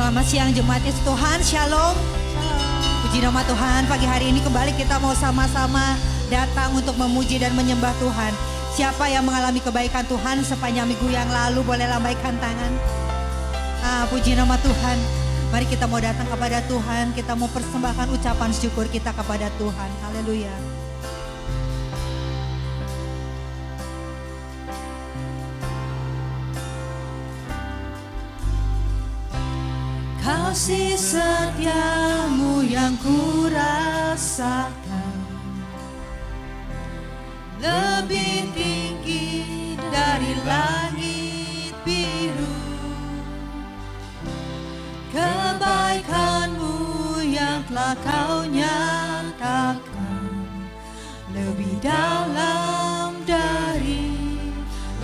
Selamat siang jemaat Yesus Tuhan, Shalom. Puji nama Tuhan, pagi hari ini kembali kita mau sama-sama datang untuk memuji dan menyembah Tuhan. Siapa yang mengalami kebaikan Tuhan sepanjang minggu yang lalu boleh lambaikan tangan. Puji nama Tuhan. Mari kita mau datang kepada Tuhan, kita mau persembahkan ucapan syukur kita kepada Tuhan. Haleluya. Kasih setiamu yang kurasakan lebih tinggi dari langit biru. Kebaikanmu yang telah kau nyatakan lebih dalam dari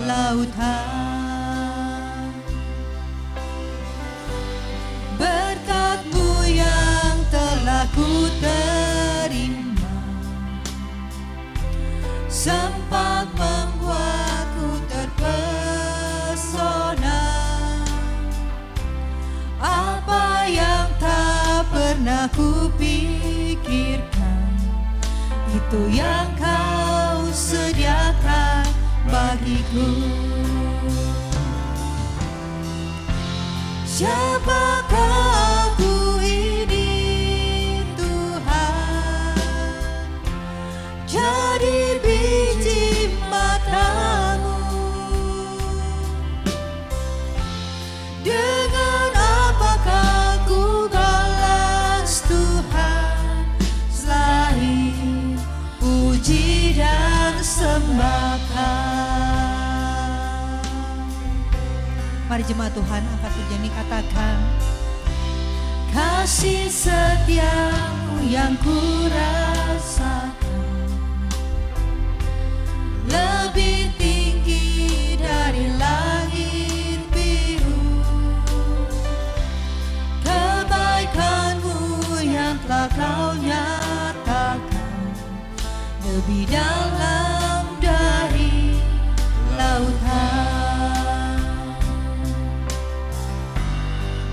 lautan. Berkat-Mu yang telah ku terima sempat membuatku terpesona. Apa yang tak pernah ku pikirkan, itu yang kau sediakan bagiku. Siapakah aku ini Tuhan, jadi biji mata-Mu. Dengan apakah ku balas Tuhan selain puji dan sembahkan. Mari jemaat Tuhan angkat pujian katakan, kasih setiamu yang kurasakan lebih tinggi dari langit biru. Kebaikanmu yang telah kau nyatakan lebih dalam dari lautan.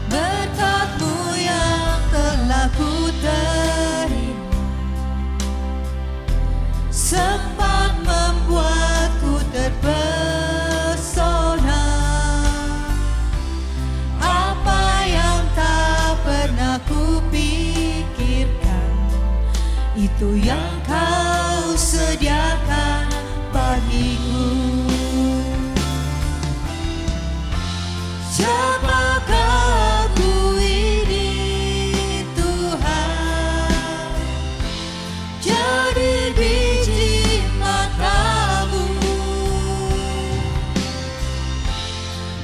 Berkat-Mu yang telah ku terima sempat membuatku terpesona. Apa yang tak pernah ku pikirkan, itu yang kau sediakan bagiku. Siapakah aku ini Tuhan, jadi biji mata-Mu.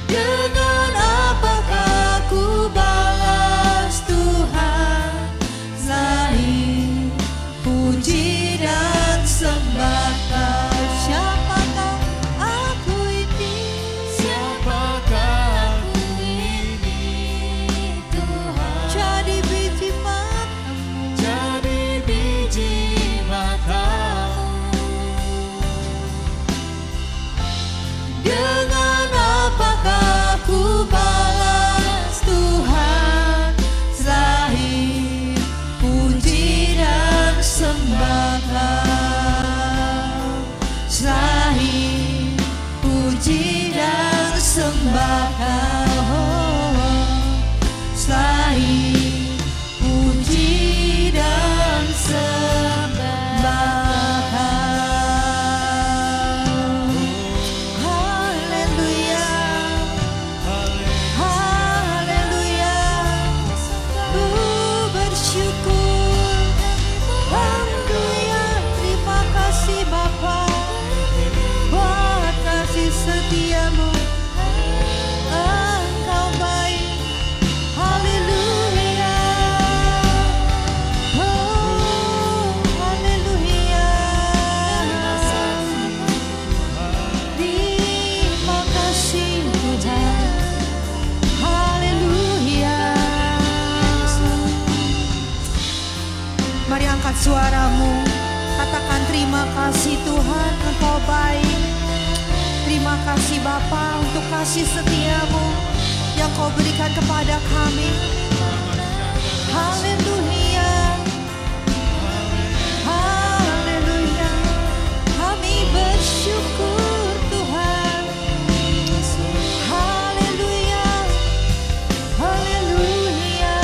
Dengan apakah ku balas Tuhan selain puji dan sembahkan. Siapakah aku ini? Siapakah aku ini Tuhan, jadi biji mata-Mu. Jadi biji mata-Mu. Dengan apakah ku balas Tuhan selain puji dan sembahkan. Selain puji dan sembahkan. Selain puji dan sembahkan. Haleluya. Haleluya. Ku bersyukur. Haleluya. Terima kasih Bapa buat kasih setia-Mu. Engkau baik. Haleluya. Oh, haleluya. Terima kasih Tuhan. Haleluya. Mari angkat suaramu, katakan terima kasih Tuhan, Engkau baik. Terima kasih Bapa untuk kasih setia-Mu yang Kau berikan kepada kami. Haleluya. Haleluya. Kami bersyukur Tuhan. Haleluya. Haleluya.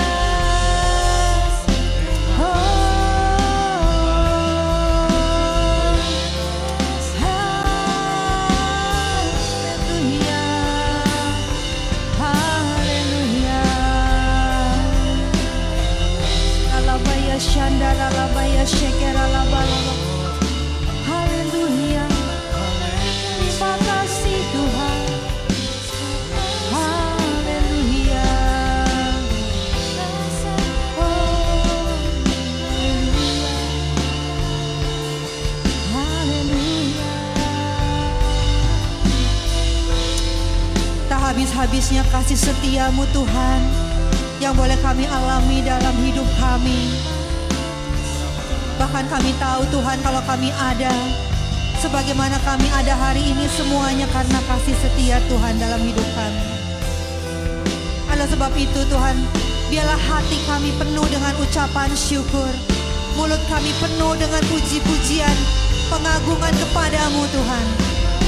Oh. Haleluya. Haleluya. Alabaya shandara labaya shekera labalaba. Haleluya. Terima kasih Tuhan. Haleluya. Oh. Haleluya. Tak habis-habisnya kasih setiamu Tuhan yang boleh kami alami dalam hidup kami. Bahkan kami tahu Tuhan kalau kami ada, sebagaimana kami ada hari ini semuanya karena kasih setia Tuhan dalam hidup kami. Oleh sebab itu Tuhan, biarlah hati kami penuh dengan ucapan syukur. Mulut kami penuh dengan puji-pujian, pengagungan kepadamu Tuhan.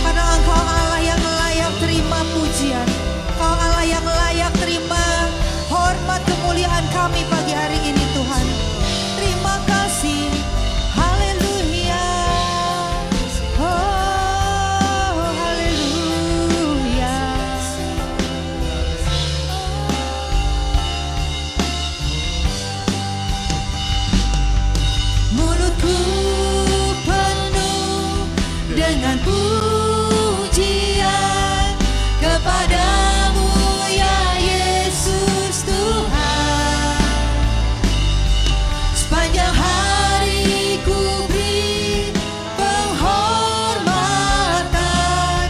Karena Engkau Allah yang layak terima pujian. Engkau Allah yang layak terima hormat kemuliaan kami pagi hari ini Tuhan. Terima kasih. Haleluya. Oh, haleluya. Mulutku penuh dengan pujian kepadamu ya Yesus Tuhan. Sepanjang hari ku beri penghormatan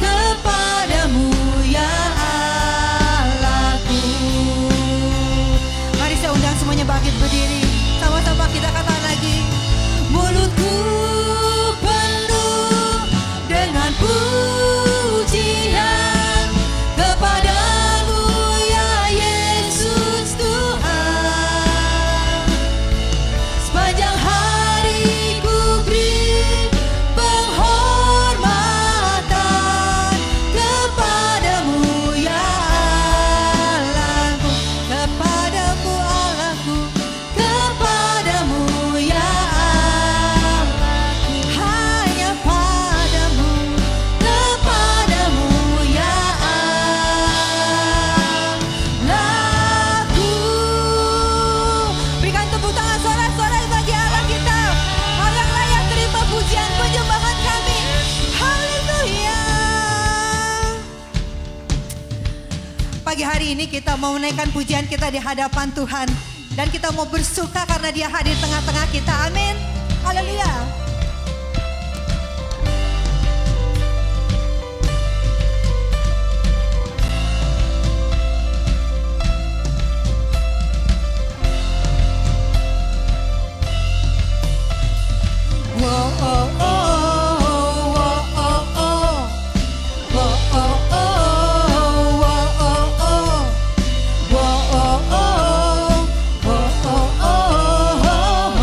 kepadamu ya Allahku. Mari saya undang semuanya bangkit berdiri. Sama-sama kita katakan lagi. Mulutku penuh dengan pujian kepadamu ya Yesus Tuhan. Sepanjang hari ku beri penghormatan kepadamu ya Allahku. Kepadamu Allahku. Kepadamu ya Allahku. Hanya padamu. Kepadamu ya Allahku. Berikan tepuk tangan sorak-sorai bagi Allah kita. Allah yang layak terima pujian penyembahan kami. Haleluya. Pagi hari ini kita mau menaikkan pujian kita di hadapan Tuhan. Dan kita mau bersuka karena Dia hadir tengah-tengah kita. Amin. Haleluya. Whoa, oh, oh, whoa, oh, oh. Whoa, oh, oh, whoa, oh, oh. Whoa, oh, oh. Whoa, oh, oh, oh, oh.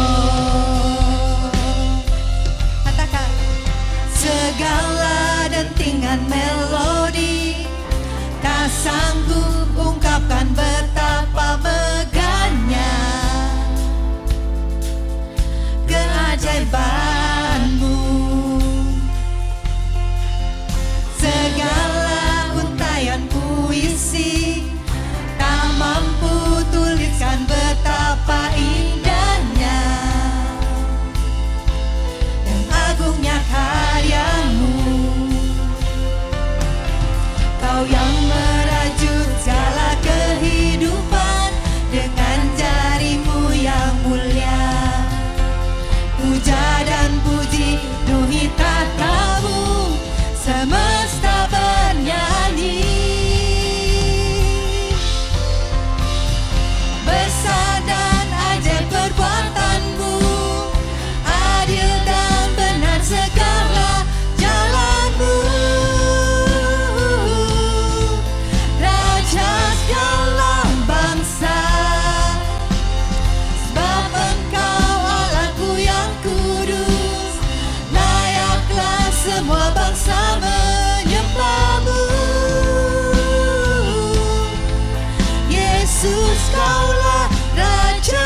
Yesus, Kaulah Raja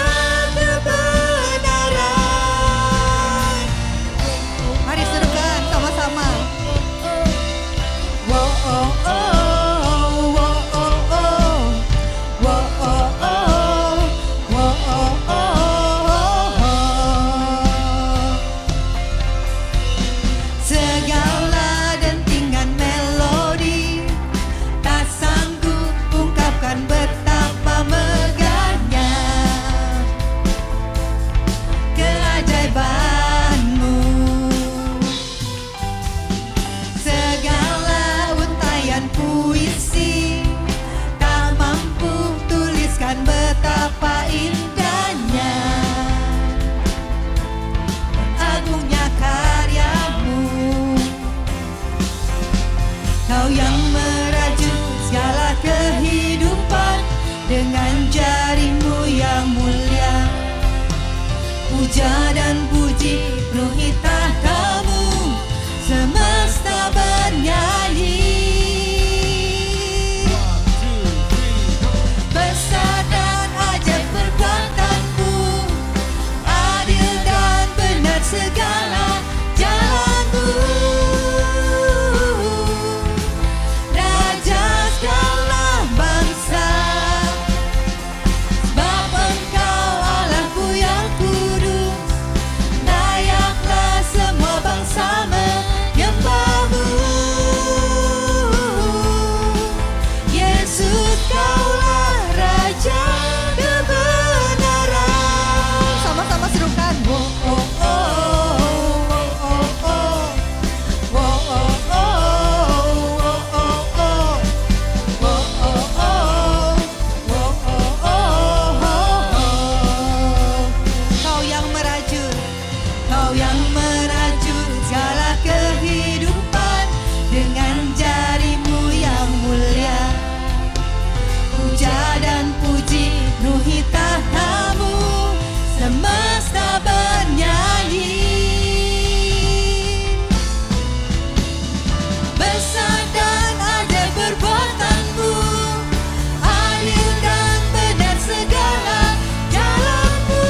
kebenaran. Mari serukan sama-sama. Wow, oh, oh, wow, oh, oh, wow, oh, oh, wow, oh, oh. Segala dentingan melodi tak sanggup ungkapkan betapa megahnya keajaibanmu. Segala untayan puisi tak mampu tuliskan betapa indahnya agungnya karyamu. Kau yang merajut segala kehidupan dengan jarimu yang mulia. Puja dan puji penuhi tahtamu, semesta bernyanyi. Besar dan ajaib perbuatanmu, adil dan benar segala jalanmu. Raja segala bangsa, sebab Engkau Allahku yang kudus, layaklah semua bangsa menyembahmu. Yesus, Kaulah Raja kebenaran. Sama-sama serukan. Oh, oh, oh, oh, oh, oh. Oh, oh, oh, oh, oh, oh. Oh, oh, oh, oh, oh, oh. Kau yang merajut, Kau yang merajut segala kehidupan dengan jarimu yang mulia. Puja dan puji penuhi tahtamu, semesta bernyanyi. Besar dan ajaib perbuatanmu, adil dan benar segala jalanmu.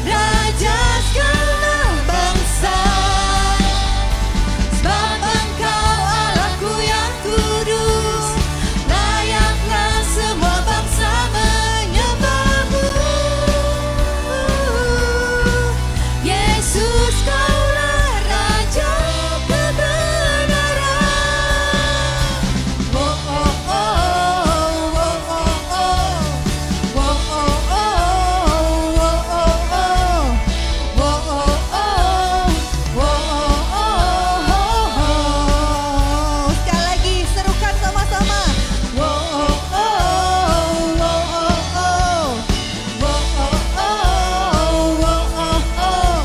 Raja segala bangsa, sebab Engkau Allahku yang kudus, layaklah semua bangsa menyembahmu. Yesus, Kaulah Raja kebenaran. Oh, oh, oh, oh, oh, oh. Oh, oh, oh, oh, oh, oh. Oh, oh, oh, oh, oh, oh. Sekali lagi serukan sama-sama. Oh, oh, oh, oh, oh, oh. Oh, oh, oh, oh, oh, oh.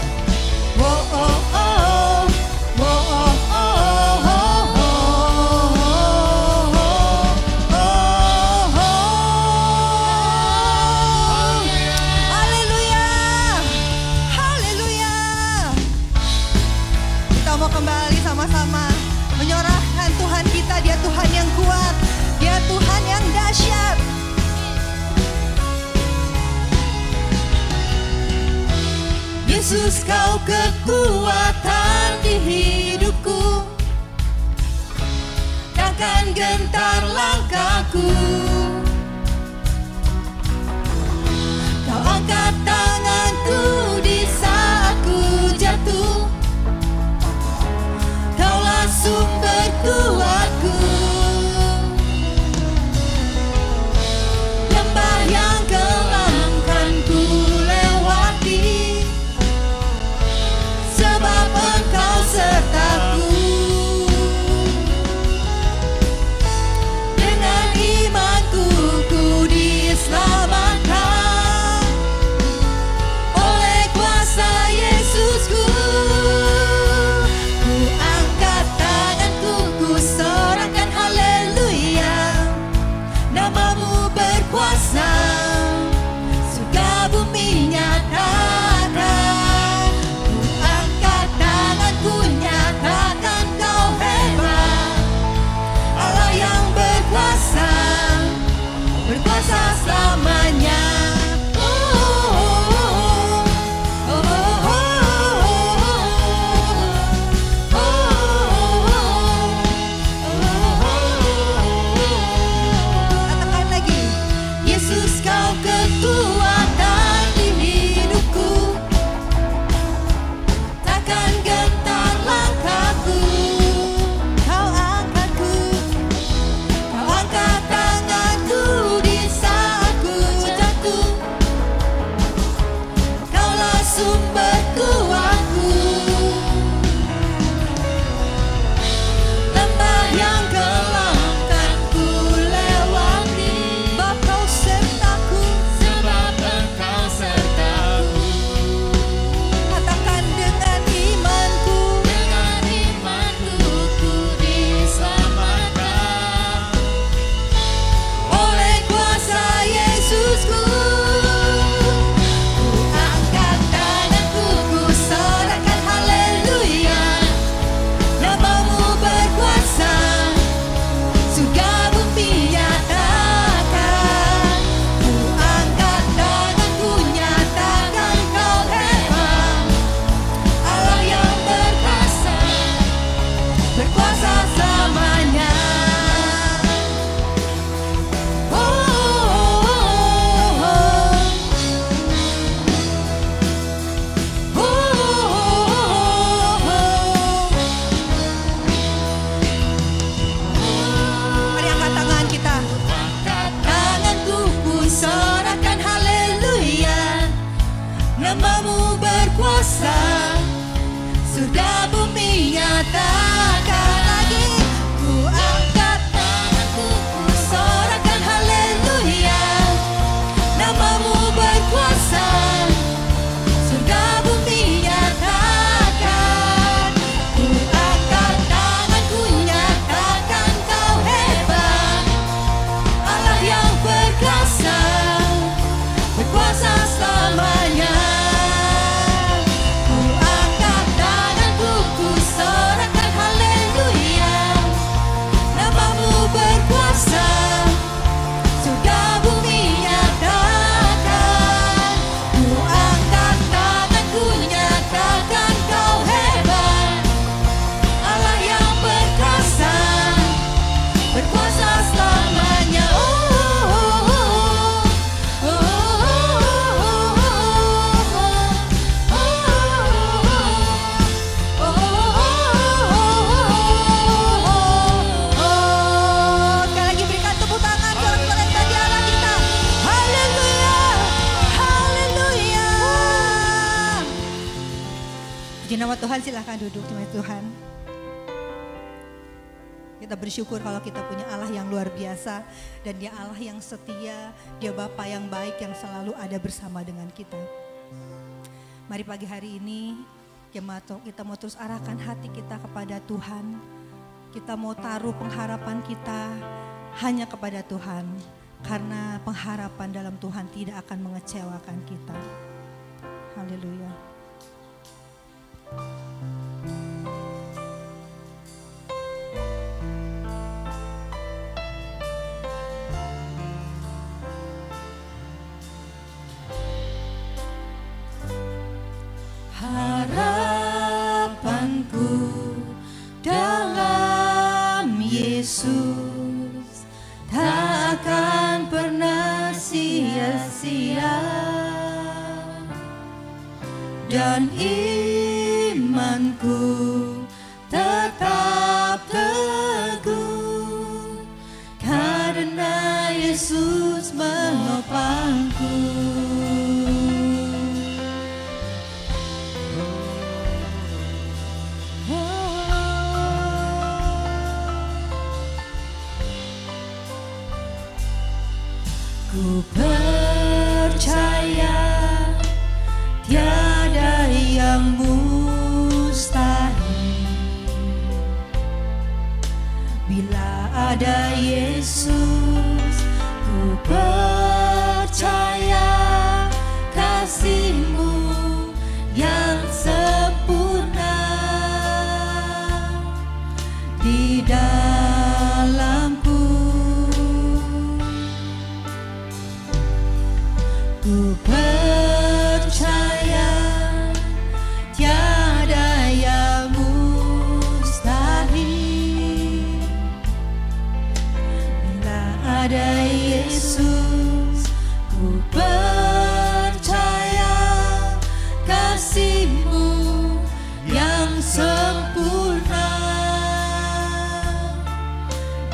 Oh, oh, oh, Haleluya, haleluya. Kita mau kembali sama-sama menyerahkan Tuhan kita. Dia Tuhan yang kuat, Dia Tuhan yang dahsyat. Yesus, Kau kekuatan di hidupku, takkan gentar langkahku. Kau angkat tanganku di saat ku jatuh, Kaulah sumber kuatku. Lembah yang kelam kan ku lewati, sebab Engkau sertaku. Tuhan, silahkan duduk jemaat Tuhan. Kita bersyukur kalau kita punya Allah yang luar biasa. Dan Dia Allah yang setia, Dia Bapa yang baik yang selalu ada bersama dengan kita. Mari pagi hari ini kita mau terus arahkan hati kita kepada Tuhan. Kita mau taruh pengharapan kita hanya kepada Tuhan. Karena pengharapan dalam Tuhan tidak akan mengecewakan kita. Haleluya. Harapanku dalam Yesus tak akan pernah sia-sia, dan imanku tetap teguh karena Yesus menopangku. Ku percaya tiada yang mustahil bila ada Yesus. Ku percaya kasih-Mu yang sempurna di dalamku. Ku percaya tiada yang mustahil bila ada Yesus. Ku percaya kasih-Mu yang sempurna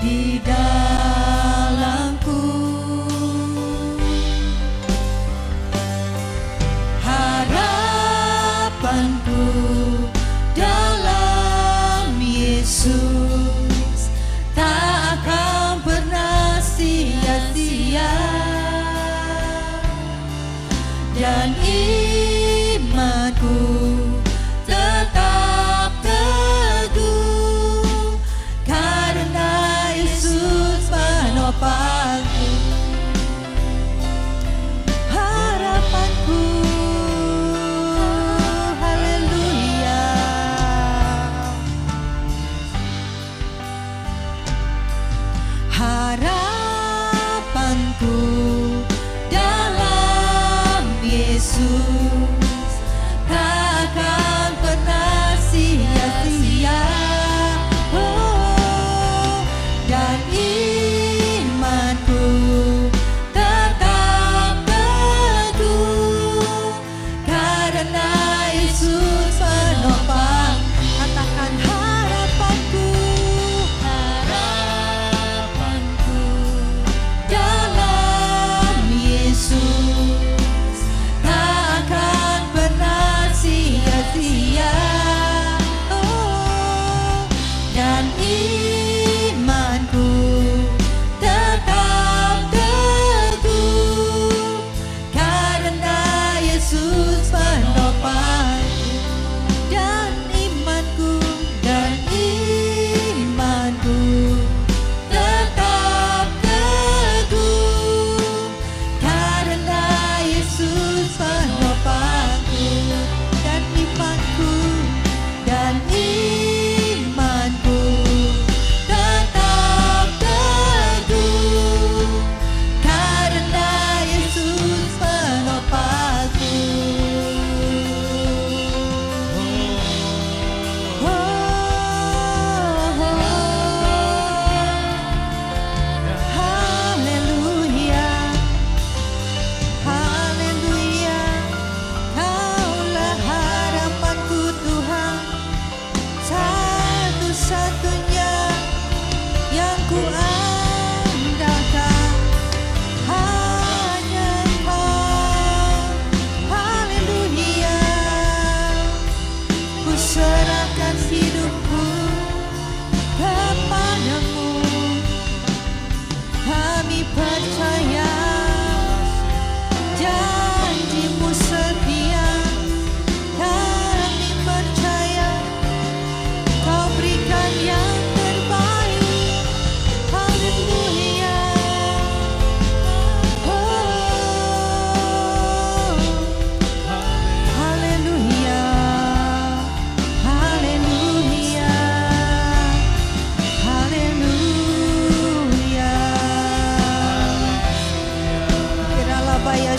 di dalamku. Harapanku dalam Yesus tak akan pernah sia-sia, dan imanku tetap teguh karena Yesus menopangku. Harapanku, haleluya. Harapanku dalam Yesus tak akan pernah sia-sia, dan imanku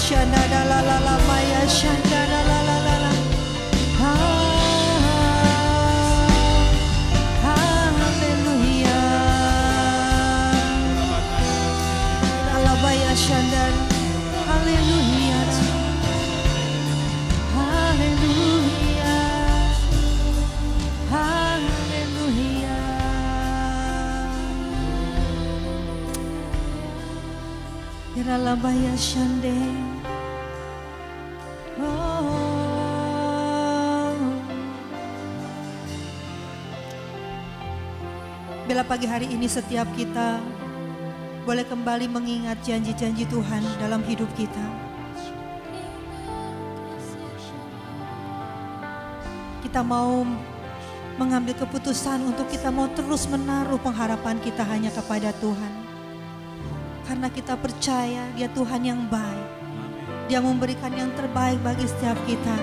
shanda la la la la maya shanda la la la la la. Haleluya. La la maya shanda. Haleluya. Haleluya. Haleluya. Iralabaya shande. Bila pagi hari ini setiap kita boleh kembali mengingat janji-janji Tuhan dalam hidup kita. Kita mau mengambil keputusan untuk kita mau terus menaruh pengharapan kita hanya kepada Tuhan. Karena kita percaya Dia Tuhan yang baik. Dia memberikan yang terbaik bagi setiap kita.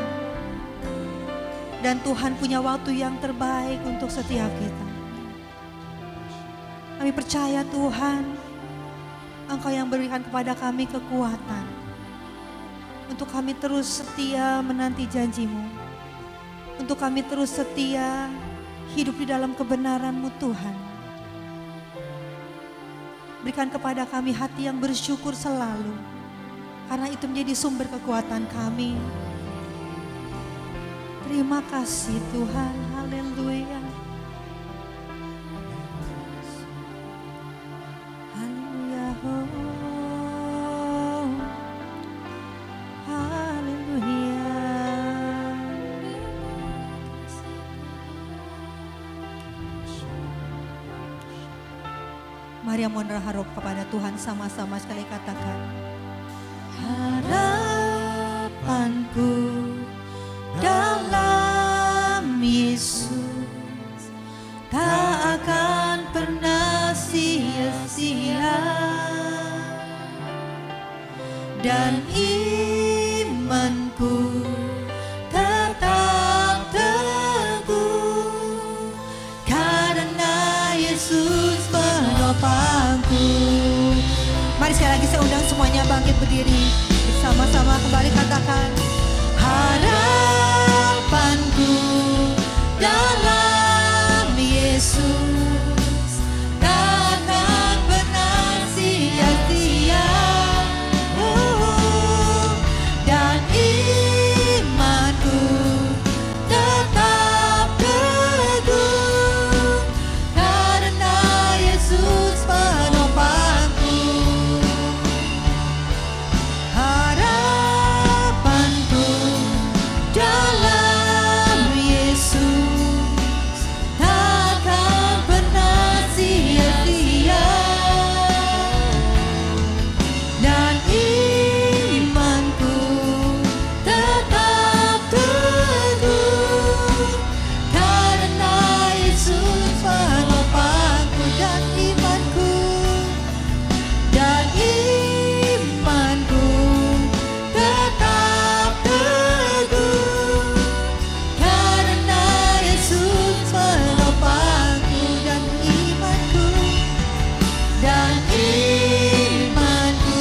Dan Tuhan punya waktu yang terbaik untuk setiap kita. Kami percaya Tuhan, Engkau yang berikan kepada kami kekuatan. Untuk kami terus setia menanti janji-Mu. Untuk kami terus setia hidup di dalam kebenaran-Mu Tuhan. Berikan kepada kami hati yang bersyukur selalu. Karena itu menjadi sumber kekuatan kami. Terima kasih Tuhan. Haleluya. Haleluya. Oh. Haleluya. Mari mohon harap kepada Tuhan sama-sama sekali katakan. Harapanku dalam Yesus tak akan pernah sia-sia, dan imanku tetap teguh karena Yesus menopangku. Mari sekali lagi saya undang semuanya bangkit berdiri bersama-sama kembali katakan. Harapanku dalam Yesus tak akan pernah sia-sia, dan imanku tetap teguh karena Yesus menopangku. Harapanku dalam Yesus takkan pernah sia-sia, dan imanku tetap teguh karena Yesus menopangku. Dan imanku tetap teguh karena Yesus menopangku. Dan imanku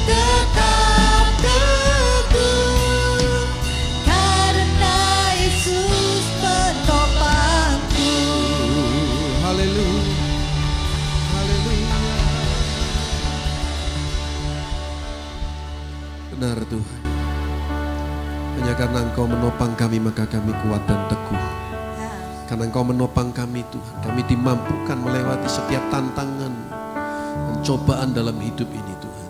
tetap teguh karena Yesus menopangku. Haleluya. Haleluya. Benar Tuhan. Hanya karena Engkau menopang kami maka kami kuat dan teguh. Karena Engkau menopang kami Tuhan, kami dimampukan melewati setiap tantangan dan cobaan dalam hidup ini Tuhan.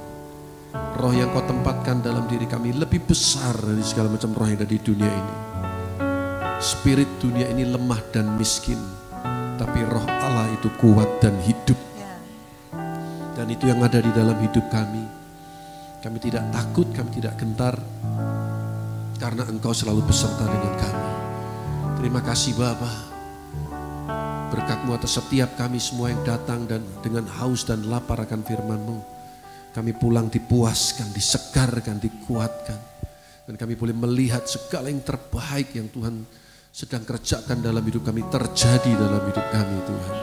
Roh yang Kau tempatkan dalam diri kami lebih besar dari segala macam roh yang ada di dunia ini. Spirit dunia ini lemah dan miskin, tapi roh Allah itu kuat dan hidup. Dan itu yang ada di dalam hidup kami. Kami tidak takut, kami tidak gentar, karena Engkau selalu beserta dengan kami. Terima kasih Bapa. Berkat-Mu atas setiap kami semua yang datang dan dengan haus dan lapar akan firman-Mu. Kami pulang dipuaskan, disegarkan, dikuatkan. Dan kami boleh melihat segala yang terbaik yang Tuhan sedang kerjakan dalam hidup kami, terjadi dalam hidup kami Tuhan.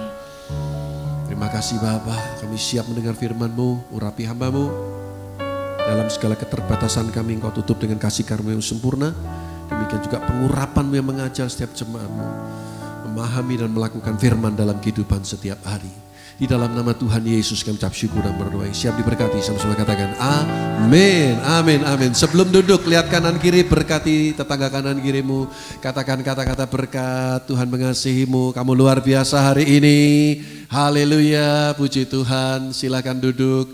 Terima kasih Bapa, kami siap mendengar firman-Mu, urapi hamba-Mu. Dalam segala keterbatasan kami Engkau tutup dengan kasih karunia yang sempurna. Demikian juga pengurapan-Mu yang mengajar setiap jemaat-Mu memahami dan melakukan firman dalam kehidupan setiap hari. Di dalam nama Tuhan Yesus kami ucap syukur dan berdoa. Siap diberkati, sama-sama katakan amin, amin, amin. Sebelum duduk, lihat kanan kiri, berkati tetangga kanan kirimu. Katakan kata-kata berkat, Tuhan mengasihimu, kamu luar biasa hari ini. Haleluya, puji Tuhan, silakan duduk.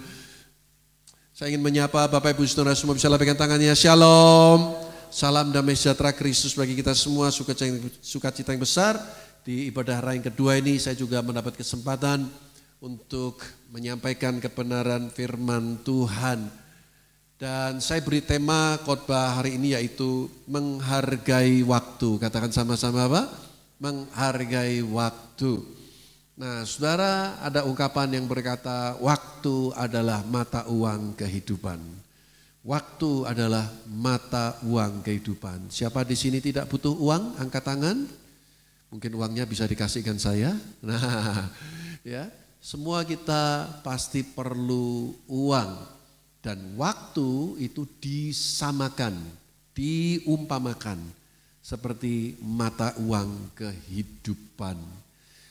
Saya ingin menyapa Bapak Ibu Saudara semua, bisa lambaikan tangannya. Shalom, salam damai sejahtera Kristus bagi kita semua, sukacita yang besar. Di ibadah hari yang kedua ini saya juga mendapat kesempatan untuk menyampaikan kebenaran firman Tuhan. Dan saya beri tema khotbah hari ini yaitu menghargai waktu. Katakan sama-sama apa? Menghargai waktu. Nah, saudara, ada ungkapan yang berkata waktu adalah mata uang kehidupan. Waktu adalah mata uang kehidupan. Siapa di sini tidak butuh uang? Angkat tangan. Mungkin uangnya bisa dikasihkan saya. Nah, ya. Semua kita pasti perlu uang dan waktu itu disamakan, diumpamakan seperti mata uang kehidupan.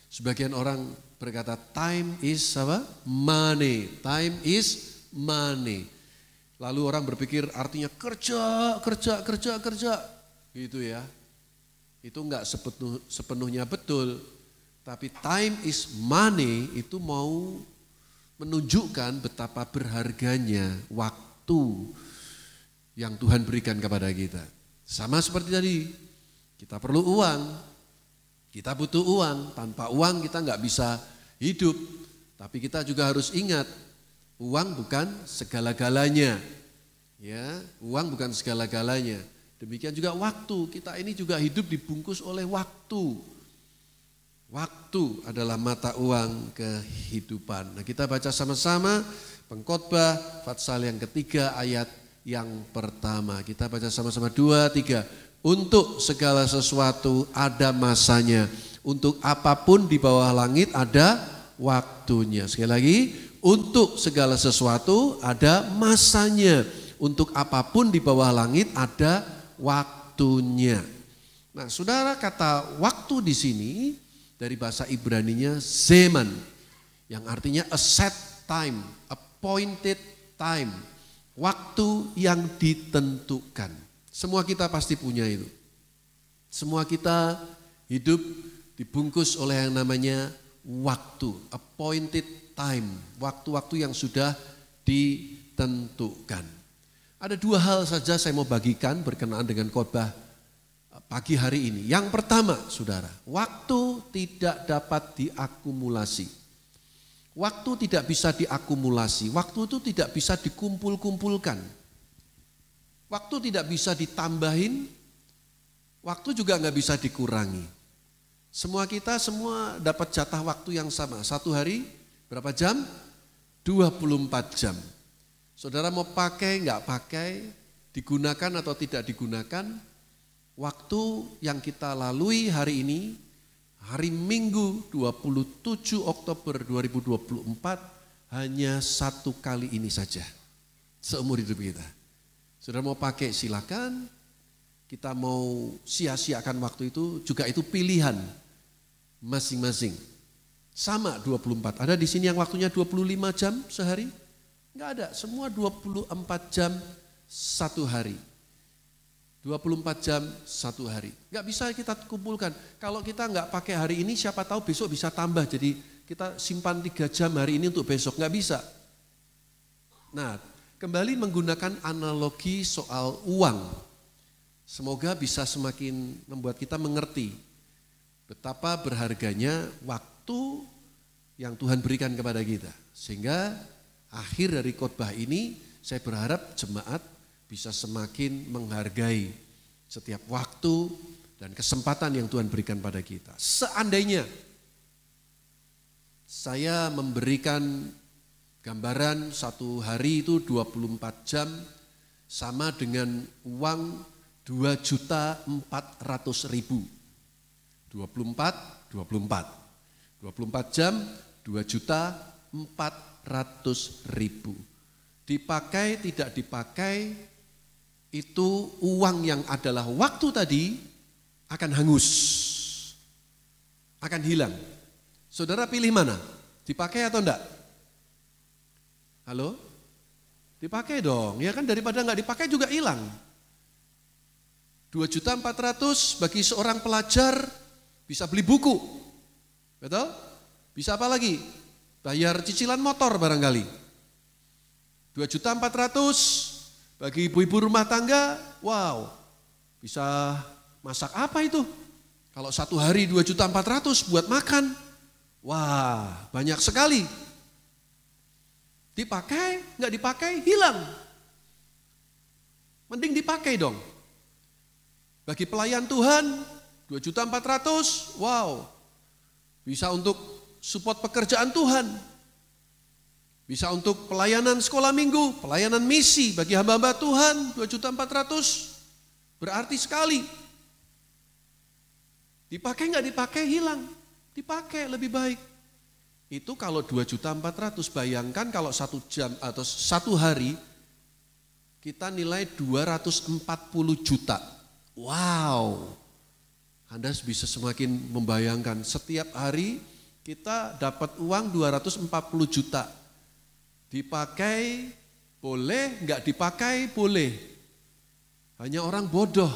Sebagian orang berkata time is apa? Money, time is money. Lalu orang berpikir artinya kerja, gitu ya. Itu enggak sepenuhnya betul. Tapi time is money itu mau menunjukkan betapa berharganya waktu yang Tuhan berikan kepada kita. Sama seperti tadi, kita perlu uang, kita butuh uang. Tanpa uang kita enggak bisa hidup. Tapi kita juga harus ingat, uang bukan segala-galanya. Ya, uang bukan segala-galanya. Demikian juga waktu, kita ini juga hidup dibungkus oleh waktu. Waktu adalah mata uang kehidupan. Nah, kita baca sama-sama Pengkhotbah pasal yang ketiga ayat yang pertama. Kita baca sama-sama 2, 3. Untuk segala sesuatu ada masanya. Untuk apapun di bawah langit ada waktunya. Sekali lagi, untuk segala sesuatu ada masanya. Untuk apapun di bawah langit ada waktunya. Nah, saudara, kata waktu di sini dari bahasa Ibraninya zeman, yang artinya a set time, appointed time, waktu yang ditentukan. Semua kita pasti punya itu. Semua kita hidup dibungkus oleh yang namanya waktu, appointed time, waktu-waktu yang sudah ditentukan. Ada 2 hal saja saya mau bagikan berkenaan dengan khotbah pagi hari ini. Yang pertama, saudara, waktu tidak dapat diakumulasi. Waktu tidak bisa diakumulasi. Waktu itu tidak bisa dikumpul-kumpulkan. Waktu tidak bisa ditambahin. Waktu juga nggak bisa dikurangi. Semua kita dapat jatah waktu yang sama. Satu hari berapa jam? 24 jam. Saudara mau pakai, nggak pakai, digunakan atau tidak digunakan, waktu yang kita lalui hari ini, hari Minggu 27 Oktober 2024, hanya 1 kali ini saja seumur hidup kita. Saudara mau pakai silakan, kita mau sia-siakan waktu itu, juga itu pilihan masing-masing. Sama 24, ada di sini yang waktunya 25 jam sehari? Enggak ada, semua 24 jam 1 hari. 24 jam 1 hari. Enggak bisa kita kumpulkan. Kalau kita enggak pakai hari ini, siapa tahu besok bisa tambah. Jadi kita simpan 3 jam hari ini untuk besok. Enggak bisa. Nah, kembali menggunakan analogi soal uang. Semoga bisa semakin membuat kita mengerti betapa berharganya waktu yang Tuhan berikan kepada kita. Sehingga akhir dari khotbah ini saya berharap jemaat bisa semakin menghargai setiap waktu dan kesempatan yang Tuhan berikan pada kita. Seandainya saya memberikan gambaran 1 hari itu 24 jam sama dengan uang 2.400.000. 24 jam 2.400.000. dipakai, tidak dipakai, itu uang yang adalah waktu tadi akan hangus, akan hilang. Saudara pilih mana? Dipakai atau enggak? Halo? Dipakai dong, ya kan, daripada enggak dipakai juga hilang. 2.400.000 bagi seorang pelajar bisa beli buku, betul? Bisa apa lagi? Bayar cicilan motor barangkali. 2.400.000 bagi ibu-ibu rumah tangga, wow, bisa masak apa itu? Kalau satu hari 2.400.000 buat makan, wah banyak sekali. Dipakai, nggak dipakai, hilang. Mending dipakai dong. Bagi pelayan Tuhan, 2.400.000, wow, bisa untuk support pekerjaan Tuhan. Bisa untuk pelayanan sekolah minggu, pelayanan misi bagi hamba-hamba Tuhan, 2.400.000, berarti sekali. Dipakai nggak dipakai hilang, dipakai lebih baik. Itu kalau 2.400.000, bayangkan kalau 1 jam atau 1 hari, kita nilai 240 juta. Wow, Anda bisa semakin membayangkan setiap hari kita dapat uang 240 juta. Dipakai boleh, enggak dipakai boleh. Hanya orang bodoh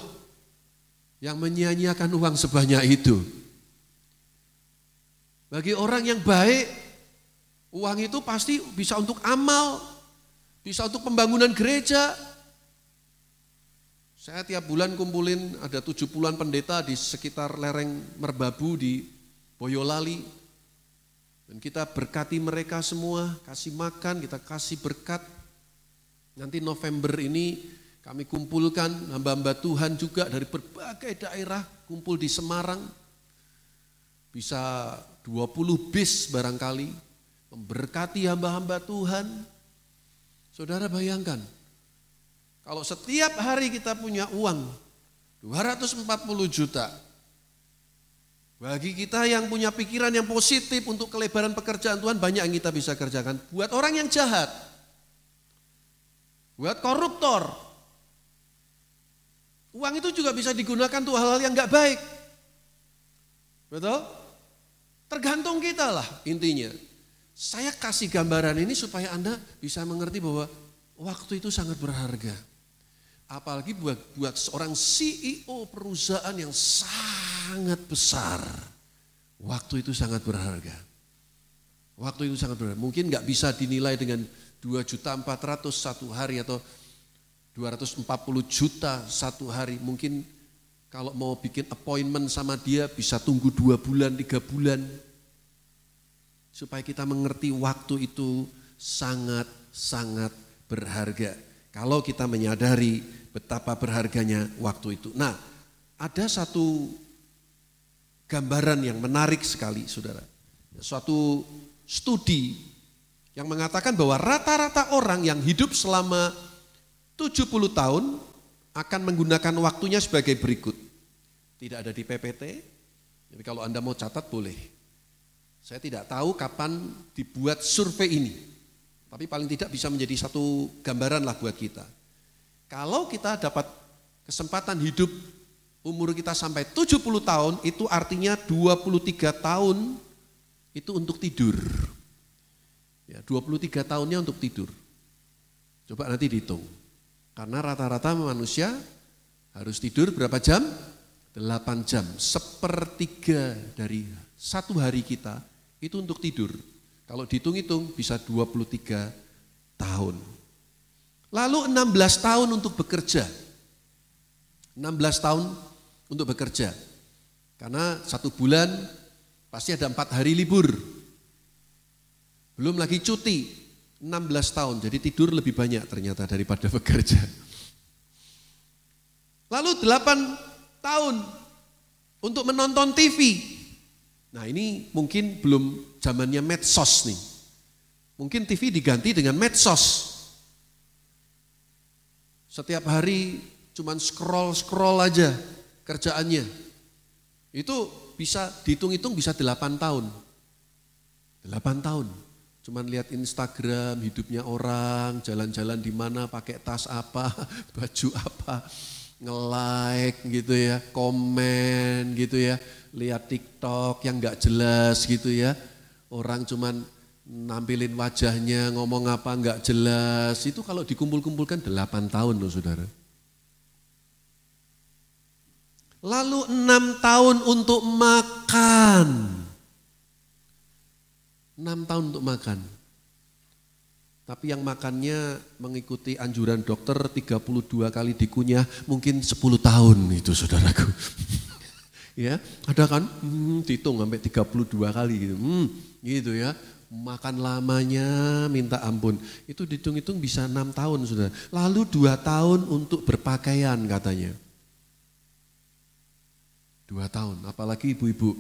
yang menyia-nyiakan uang sebanyak itu. Bagi orang yang baik, uang itu pasti bisa untuk amal, bisa untuk pembangunan gereja. Saya tiap bulan kumpulin ada 70-an pendeta di sekitar lereng Merbabu di Boyolali. Dan kita berkati mereka semua, kasih makan, kita kasih berkat. Nanti November ini kami kumpulkan hamba-hamba Tuhan juga dari berbagai daerah, kumpul di Semarang. Bisa 20 bis barangkali, memberkati hamba-hamba Tuhan. Saudara bayangkan, kalau setiap hari kita punya uang 240 juta, bagi kita yang punya pikiran yang positif untuk kelebaran pekerjaan Tuhan, banyak yang kita bisa kerjakan. Buat orang yang jahat, buat koruptor, uang itu juga bisa digunakan untuk hal-hal yang gak baik. Betul? Tergantung kita lah intinya. Saya kasih gambaran ini supaya Anda bisa mengerti bahwa waktu itu sangat berharga. Apalagi buat seorang CEO perusahaan yang sangat besar. Waktu itu sangat berharga. Waktu itu sangat berharga. Mungkin gak bisa dinilai dengan 2.400.000 satu hari atau 240 juta satu hari. Mungkin kalau mau bikin appointment sama dia bisa tunggu 2 bulan, 3 bulan. Supaya kita mengerti waktu itu sangat-sangat berharga. Kalau kita menyadari betapa berharganya waktu itu. Nah, ada satu gambaran yang menarik sekali, saudara. Suatu studi yang mengatakan bahwa rata-rata orang yang hidup selama 70 tahun akan menggunakan waktunya sebagai berikut. Tidak ada di PPT, tapi kalau Anda mau catat boleh. Saya tidak tahu kapan dibuat survei ini. Tapi paling tidak bisa menjadi satu gambaran lah buat kita. Kalau kita dapat kesempatan hidup umur kita sampai 70 tahun, itu artinya 23 tahun itu untuk tidur. Ya, 23 tahunnya untuk tidur. Coba nanti dihitung. Karena rata-rata manusia harus tidur berapa jam? 8 jam. 1/3 dari satu hari kita itu untuk tidur. Kalau dihitung-hitung bisa 23 tahun. Lalu 16 tahun untuk bekerja. 16 tahun untuk bekerja. Karena 1 bulan pasti ada 4 hari libur. Belum lagi cuti, 16 tahun. Jadi tidur lebih banyak ternyata daripada bekerja. Lalu 8 tahun untuk menonton TV. Nah ini mungkin belum zamannya medsos nih. Mungkin TV diganti dengan medsos. Setiap hari cuman scroll aja kerjaannya. Itu bisa dihitung-hitung bisa 8 tahun. 8 tahun. Cuman lihat Instagram, hidupnya orang, jalan-jalan di mana, pakai tas apa, baju apa, nge-like gitu ya, komen gitu ya, lihat TikTok yang gak jelas gitu ya. Orang cuman nampilin wajahnya, ngomong apa gak jelas. Itu kalau dikumpul-kumpulkan 8 tahun loh saudara. Lalu 6 tahun untuk makan. 6 tahun untuk makan. Tapi yang makannya mengikuti anjuran dokter 32 kali dikunyah mungkin 10 tahun itu saudaraku. Ya, ada kan dihitung sampai 32 kali gitu. Gitu ya. Makan lamanya minta ampun. Itu dihitung-hitung bisa 6 tahun saudara. Lalu 2 tahun untuk berpakaian katanya. 2 tahun, apalagi ibu-ibu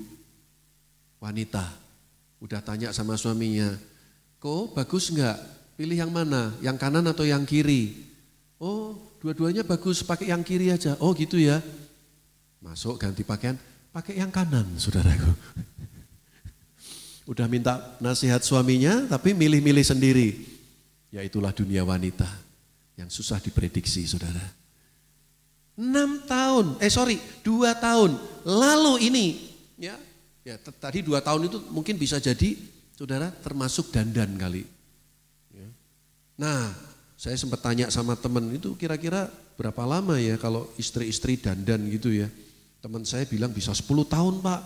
wanita. Udah tanya sama suaminya, kok bagus enggak? Pilih yang mana? Yang kanan atau yang kiri? Oh, dua-duanya bagus, pakai yang kiri aja. Oh gitu ya. Masuk ganti pakaian, pakai yang kanan saudaraku. Udah minta nasihat suaminya, tapi milih-milih sendiri. Ya itulah dunia wanita yang susah diprediksi saudara. 2 tahun. Lalu ini, ya tadi 2 tahun itu mungkin bisa jadi saudara termasuk dandan kali. Ya. Nah, saya sempat tanya sama teman itu kira-kira berapa lama ya kalau istri-istri dandan gitu ya. Teman saya bilang bisa 10 tahun Pak.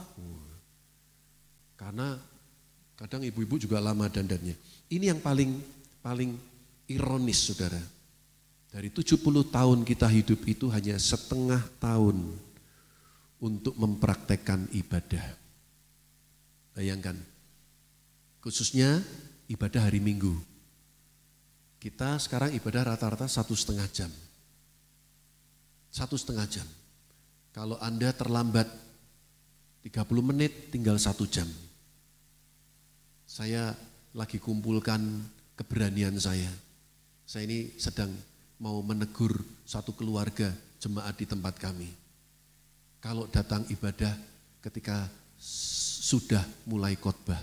Karena kadang ibu-ibu juga lama dandannya. Ini yang paling ironis saudara. Dari 70 tahun kita hidup itu hanya setengah tahun untuk mempraktekkan ibadah. Bayangkan, khususnya ibadah hari Minggu. Kita sekarang ibadah rata-rata 1,5 jam. 1,5 jam. Kalau Anda terlambat 30 menit tinggal 1 jam. Saya lagi kumpulkan keberanian saya. Saya ini sedang mau menegur satu keluarga jemaat di tempat kami. Kalau datang ibadah ketika sudah mulai khotbah.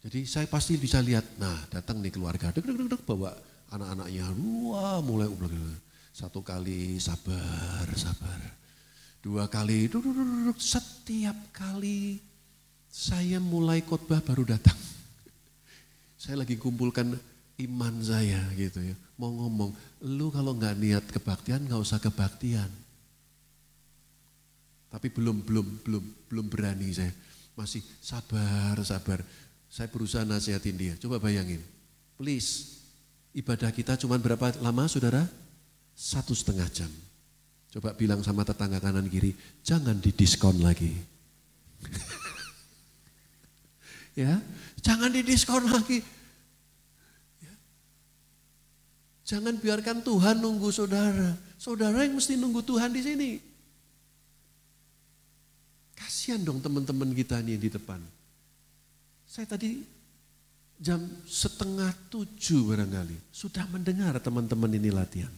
Jadi saya pasti bisa lihat, nah datang nih keluarga, bawa anak-anaknya, wah mulai 1 kali sabar. 2 kali, setiap kali saya mulai khotbah baru datang. Saya lagi kumpulkan iman saya gitu ya. Mau ngomong, lu kalau nggak niat kebaktian nggak usah kebaktian. Tapi belum berani saya. Masih sabar. Saya berusaha nasihatin dia. Coba bayangin. Please, ibadah kita cuma berapa lama saudara? 1,5 jam. Coba bilang sama tetangga kanan kiri, jangan didiskon lagi. Ya, jangan didiskon lagi. Jangan biarkan Tuhan nunggu saudara. Saudara yang mesti nunggu Tuhan di sini. Kasihan dong teman-teman kita nih di depan. Saya tadi jam 6:30 barangkali. Sudah mendengar teman-teman ini latihan.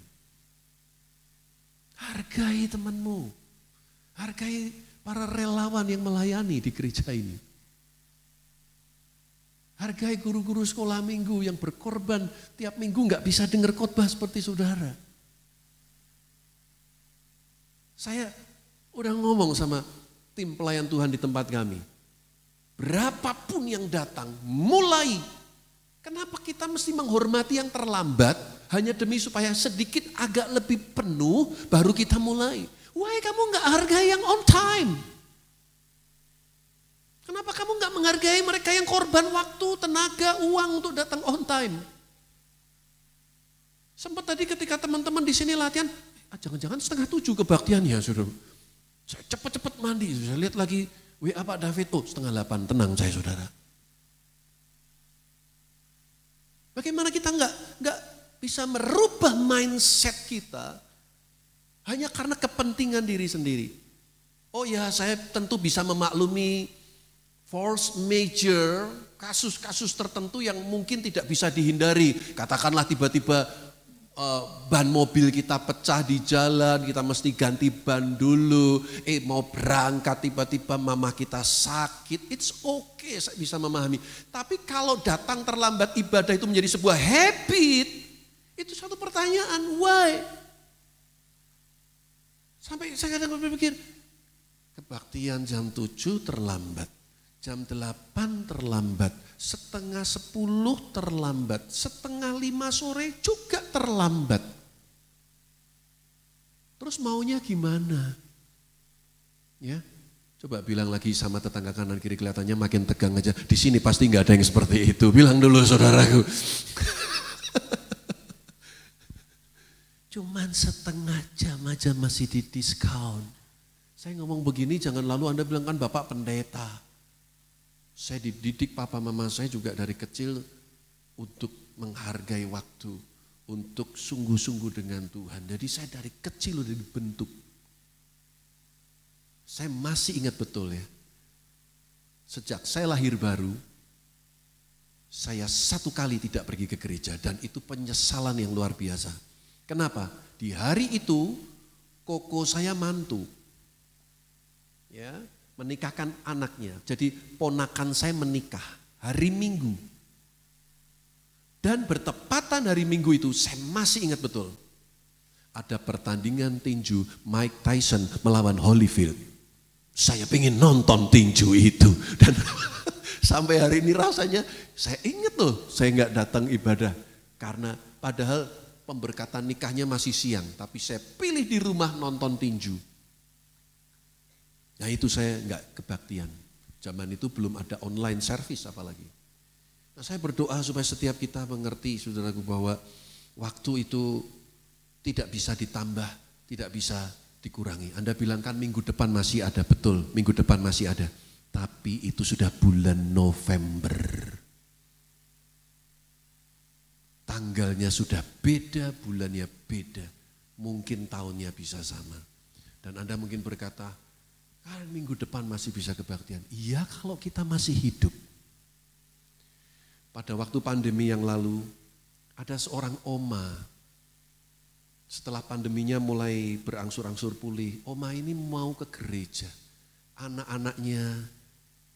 Hargai temanmu. Hargai para relawan yang melayani di gereja ini. Hargai guru-guru sekolah minggu yang berkorban tiap minggu nggak bisa dengar khotbah seperti saudara. Saya udah ngomong sama tim pelayan Tuhan di tempat kami. Berapapun yang datang, mulai. Kenapa kita mesti menghormati yang terlambat hanya demi supaya sedikit agak lebih penuh baru kita mulai. Why kamu nggak hargai yang on time? Kenapa kamu nggak menghargai mereka yang korban waktu, tenaga, uang untuk datang on time? Sempat tadi ketika teman-teman di sini latihan, jangan-jangan 6:30 kebaktiannya, saudara. Saya cepat-cepat mandi, saya lihat lagi WA Pak David, 7:30, tenang saya saudara. Bagaimana kita nggak bisa merubah mindset kita hanya karena kepentingan diri sendiri? Oh ya, saya tentu bisa memaklumi force major, kasus-kasus tertentu yang mungkin tidak bisa dihindari. Katakanlah tiba-tiba ban mobil kita pecah di jalan, kita mesti ganti ban dulu. Mau berangkat tiba-tiba mama kita sakit, it's okay, saya bisa memahami. Tapi kalau datang terlambat ibadah itu menjadi sebuah habit, itu satu pertanyaan, why? Sampai saya kadang berpikir, kebaktian jam 7 terlambat, jam 8 terlambat, setengah 10 terlambat, setengah 5 sore juga terlambat. Terus maunya gimana? Ya, coba bilang lagi sama tetangga kanan kiri, kelihatannya makin tegang aja. Di sini pasti nggak ada yang seperti itu. Bilang dulu saudaraku. Cuman setengah jam aja masih di diskon. Saya ngomong begini jangan lalu Anda bilang kan Bapak pendeta. Saya dididik papa mama saya juga dari kecil untuk menghargai waktu, untuk sungguh-sungguh dengan Tuhan. Jadi saya dari kecil udah dibentuk. Saya masih ingat betul ya. Sejak saya lahir baru, saya 1 kali tidak pergi ke gereja dan itu penyesalan yang luar biasa. Kenapa? Di hari itu koko saya mantu. Ya, menikahkan anaknya. Jadi ponakan saya menikah hari Minggu. Dan bertepatan hari Minggu itu saya masih ingat betul. Ada pertandingan tinju Mike Tyson melawan Holyfield. Saya pengen nonton tinju itu. Dan sampai hari ini rasanya saya ingat loh saya nggak datang ibadah. Karena padahal pemberkatan nikahnya masih siang. Tapi saya pilih di rumah nonton tinju. Nah itu saya enggak kebaktian. Zaman itu belum ada online service apalagi. Nah saya berdoa supaya setiap kita mengerti saudaraku bahwa waktu itu tidak bisa ditambah, tidak bisa dikurangi. Anda bilang kan minggu depan masih ada, betul minggu depan masih ada. Tapi itu sudah bulan November. Tanggalnya sudah beda, bulannya beda. Mungkin tahunnya bisa sama. Dan Anda mungkin berkata, minggu depan masih bisa kebaktian. Iya kalau kita masih hidup. Pada waktu pandemi yang lalu, ada seorang oma. Setelah pandeminya mulai berangsur-angsur pulih, oma ini mau ke gereja. Anak-anaknya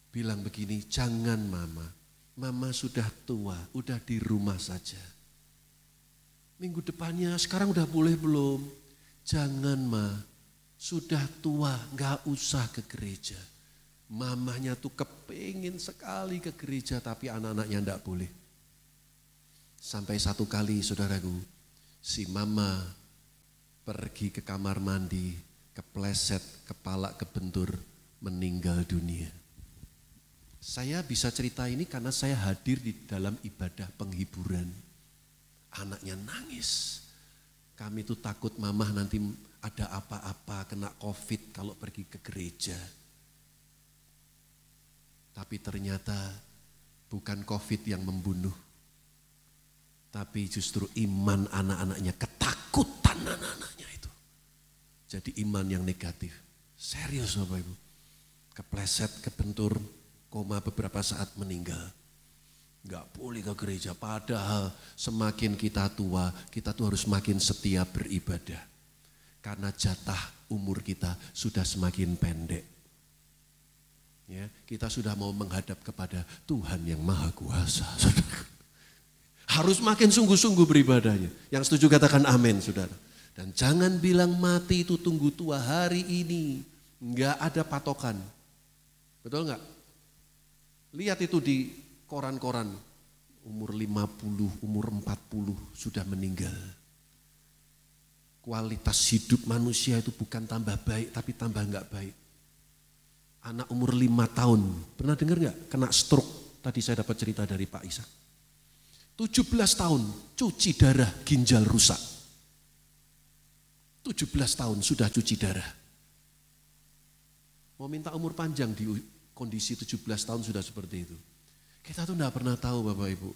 bilang begini, jangan mama. Mama sudah tua, udah di rumah saja. Minggu depannya sekarang udah boleh belum? Jangan ma. Sudah tua, gak usah ke gereja. Mamanya tuh kepingin sekali ke gereja, tapi anak-anaknya gak boleh. Sampai satu kali saudaraku, si mama pergi ke kamar mandi, kepleset, kepala kebentur, meninggal dunia. Saya bisa cerita ini karena saya hadir di dalam ibadah penghiburan. Anaknya nangis. Kami tuh takut mamah nanti ada apa-apa, kena COVID kalau pergi ke gereja. Tapi ternyata bukan COVID yang membunuh. Tapi justru iman anak-anaknya, ketakutan anak-anaknya itu. Jadi iman yang negatif. Serius Bapak Ibu. Kepleset, kebentur, koma beberapa saat meninggal. Enggak boleh ke gereja, padahal semakin kita tua, kita tuh harus makin setia beribadah. Karena jatah umur kita sudah semakin pendek. Ya, kita sudah mau menghadap kepada Tuhan yang Maha Kuasa. Harus makin sungguh-sungguh beribadahnya. Yang setuju katakan amin saudara. Dan jangan bilang mati itu tunggu tua hari ini. Enggak ada patokan. Betul enggak? Lihat itu di koran-koran. Umur 50, umur 40 sudah meninggal. Kualitas hidup manusia itu bukan tambah baik tapi tambah enggak baik. Anak umur 5 tahun, pernah dengar enggak kena stroke? Tadi saya dapat cerita dari Pak Ishak. 17 tahun cuci darah ginjal rusak. 17 tahun sudah cuci darah. Mau minta umur panjang di kondisi 17 tahun sudah seperti itu. Kita tuh enggak pernah tahu Bapak Ibu.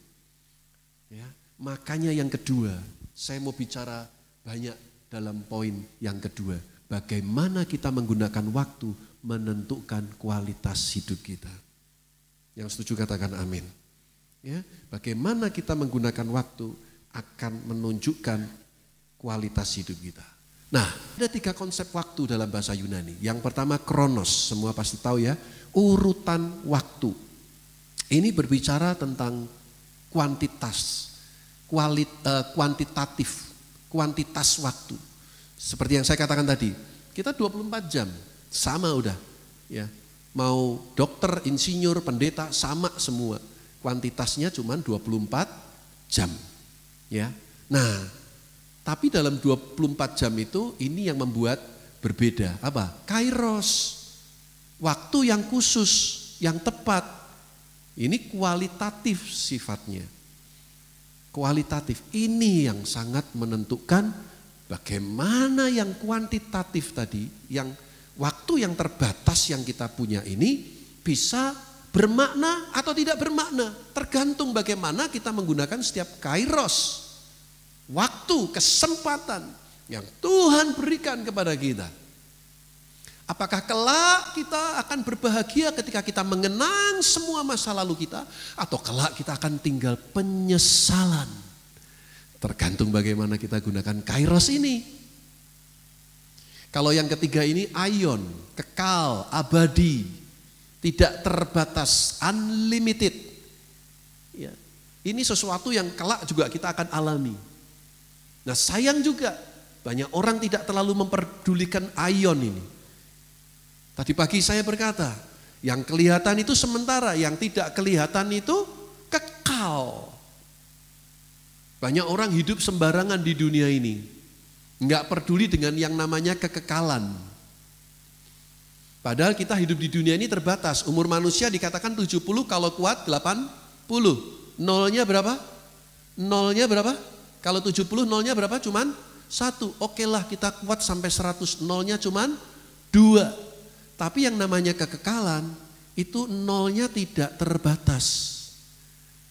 Ya, makanya yang kedua, saya mau bicara banyak dalam poin yang kedua. Bagaimana kita menggunakan waktu menentukan kualitas hidup kita. Yang setuju katakan amin. Ya, bagaimana kita menggunakan waktu akan menunjukkan kualitas hidup kita. Nah, ada 3 konsep waktu dalam bahasa Yunani. Yang pertama kronos, semua pasti tahu ya, urutan waktu. Ini berbicara tentang kuantitas, kuantitas waktu. Seperti yang saya katakan tadi, kita 24 jam, sama udah. Ya, mau dokter, insinyur, pendeta, sama semua. Kuantitasnya cuma 24 jam. Ya, nah, tapi dalam 24 jam itu ini yang membuat berbeda. Apa? Kairos. Waktu yang khusus, yang tepat. Ini kualitatif sifatnya. Kualitatif. Ini yang sangat menentukan bagaimana yang kuantitatif tadi, yang waktu yang terbatas yang kita punya ini bisa bermakna atau tidak bermakna. Tergantung bagaimana kita menggunakan setiap kairos. Waktu, kesempatan yang Tuhan berikan kepada kita. Apakah kelak kita akan berbahagia ketika kita mengenang semua masa lalu kita, atau kelak kita akan tinggal penyesalan? Tergantung bagaimana kita gunakan kairos ini. Kalau yang ketiga ini aion, kekal, abadi, tidak terbatas, unlimited. Ya, ini sesuatu yang kelak juga kita akan alami. Nah, sayang juga banyak orang tidak terlalu memperdulikan aion ini. Tadi pagi saya berkata, yang kelihatan itu sementara, yang tidak kelihatan itu kekal. Banyak orang hidup sembarangan di dunia ini, nggak peduli dengan yang namanya kekekalan. Padahal kita hidup di dunia ini terbatas. Umur manusia dikatakan 70, kalau kuat 80. Nolnya berapa? Nolnya berapa? Kalau 70 nolnya berapa? Cuman 1. Oke lah kita kuat sampai 100, nolnya cuman 2. Tapi yang namanya kekekalan itu nolnya tidak terbatas.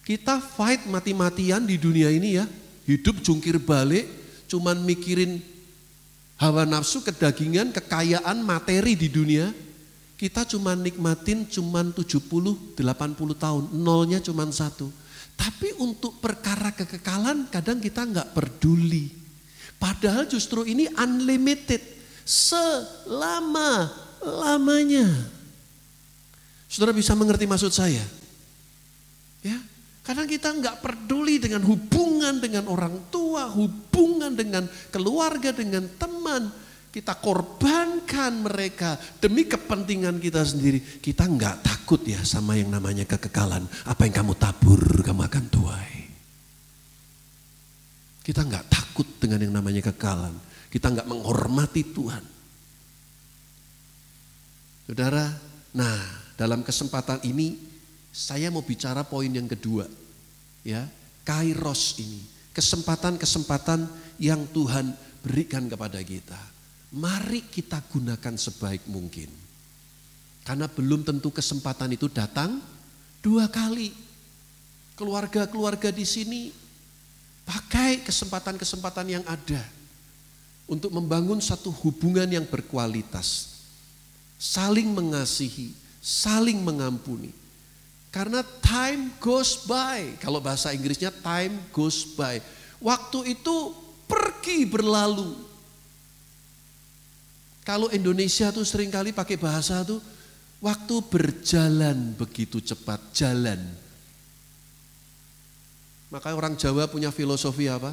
Kita fight mati-matian di dunia ini ya. Hidup jungkir balik, cuman mikirin hawa nafsu, kedagingan, kekayaan, materi di dunia. Kita cuman nikmatin cuman 70-80 tahun, nolnya cuman 1. Tapi untuk perkara kekekalan kadang kita nggak peduli. Padahal justru ini unlimited, selama-lamanya. Saudara bisa mengerti maksud saya? Ya, kadang kita nggak peduli dengan hubungan dengan orang tua, hubungan dengan keluarga, dengan teman. Kita korbankan mereka demi kepentingan kita sendiri. Kita nggak takut ya sama yang namanya kekekalan. Apa yang kamu tabur, kamu akan tuai. Kita nggak takut dengan yang namanya kekekalan. Kita nggak menghormati Tuhan. Saudara, nah dalam kesempatan ini saya mau bicara poin yang kedua. Ya, kairos ini. Kesempatan-kesempatan yang Tuhan berikan kepada kita. Mari kita gunakan sebaik mungkin. Karena belum tentu kesempatan itu datang 2 kali. Keluarga-keluarga di sini pakai kesempatan-kesempatan yang ada untuk membangun satu hubungan yang berkualitas. Saling mengasihi, saling mengampuni. Karena time goes by. Kalau bahasa Inggrisnya time goes by. Waktu itu pergi berlalu. Kalau Indonesia tuh seringkali pakai bahasa tuh waktu berjalan begitu cepat, jalan. Maka orang Jawa punya filosofi apa?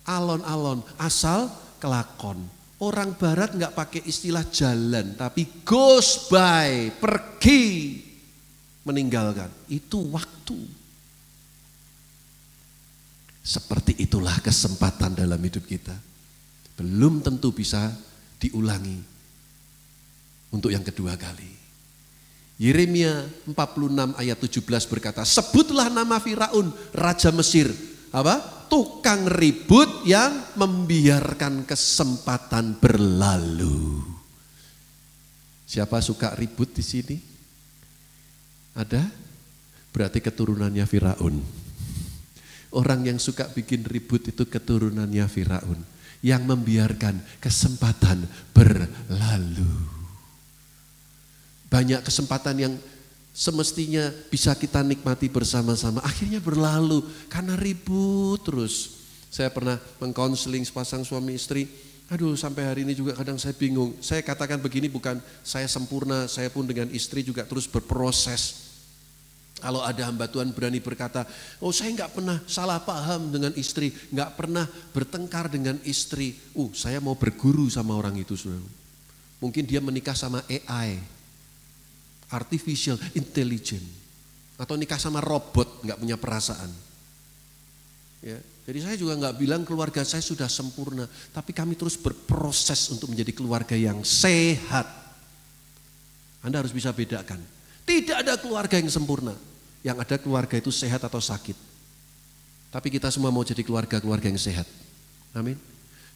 Alon-alon, asal kelakon. Orang Barat nggak pakai istilah jalan, tapi goes by, pergi, meninggalkan. Itu waktu. Seperti itulah kesempatan dalam hidup kita. Belum tentu bisa diulangi. Untuk yang kedua kali. Yeremia 46 ayat 17 berkata, sebutlah nama Firaun, Raja Mesir. Apa? Tukang ribut yang membiarkan kesempatan berlalu. Siapa suka ribut di sini? Ada? Berarti keturunannya Firaun. Orang yang suka bikin ribut itu keturunannya Firaun. Yang membiarkan kesempatan berlalu. Banyak kesempatan yang semestinya bisa kita nikmati bersama-sama, akhirnya berlalu karena ribut terus. Saya pernah mengkonseling sepasang suami istri. Aduh, sampai hari ini juga kadang saya bingung. Saya katakan begini, bukan saya sempurna, saya pun dengan istri juga terus berproses. Kalau ada hamba Tuhan berani berkata, oh saya nggak pernah salah paham dengan istri, nggak pernah bertengkar dengan istri. Saya mau berguru sama orang itu, saudara. Mungkin dia menikah sama AI, artificial intelligence, atau nikah sama robot, nggak punya perasaan. Ya, jadi saya juga nggak bilang keluarga saya sudah sempurna, tapi kami terus berproses untuk menjadi keluarga yang sehat. Anda harus bisa bedakan. Tidak ada keluarga yang sempurna. Yang ada keluarga itu sehat atau sakit. Tapi kita semua mau jadi keluarga yang sehat. Amin.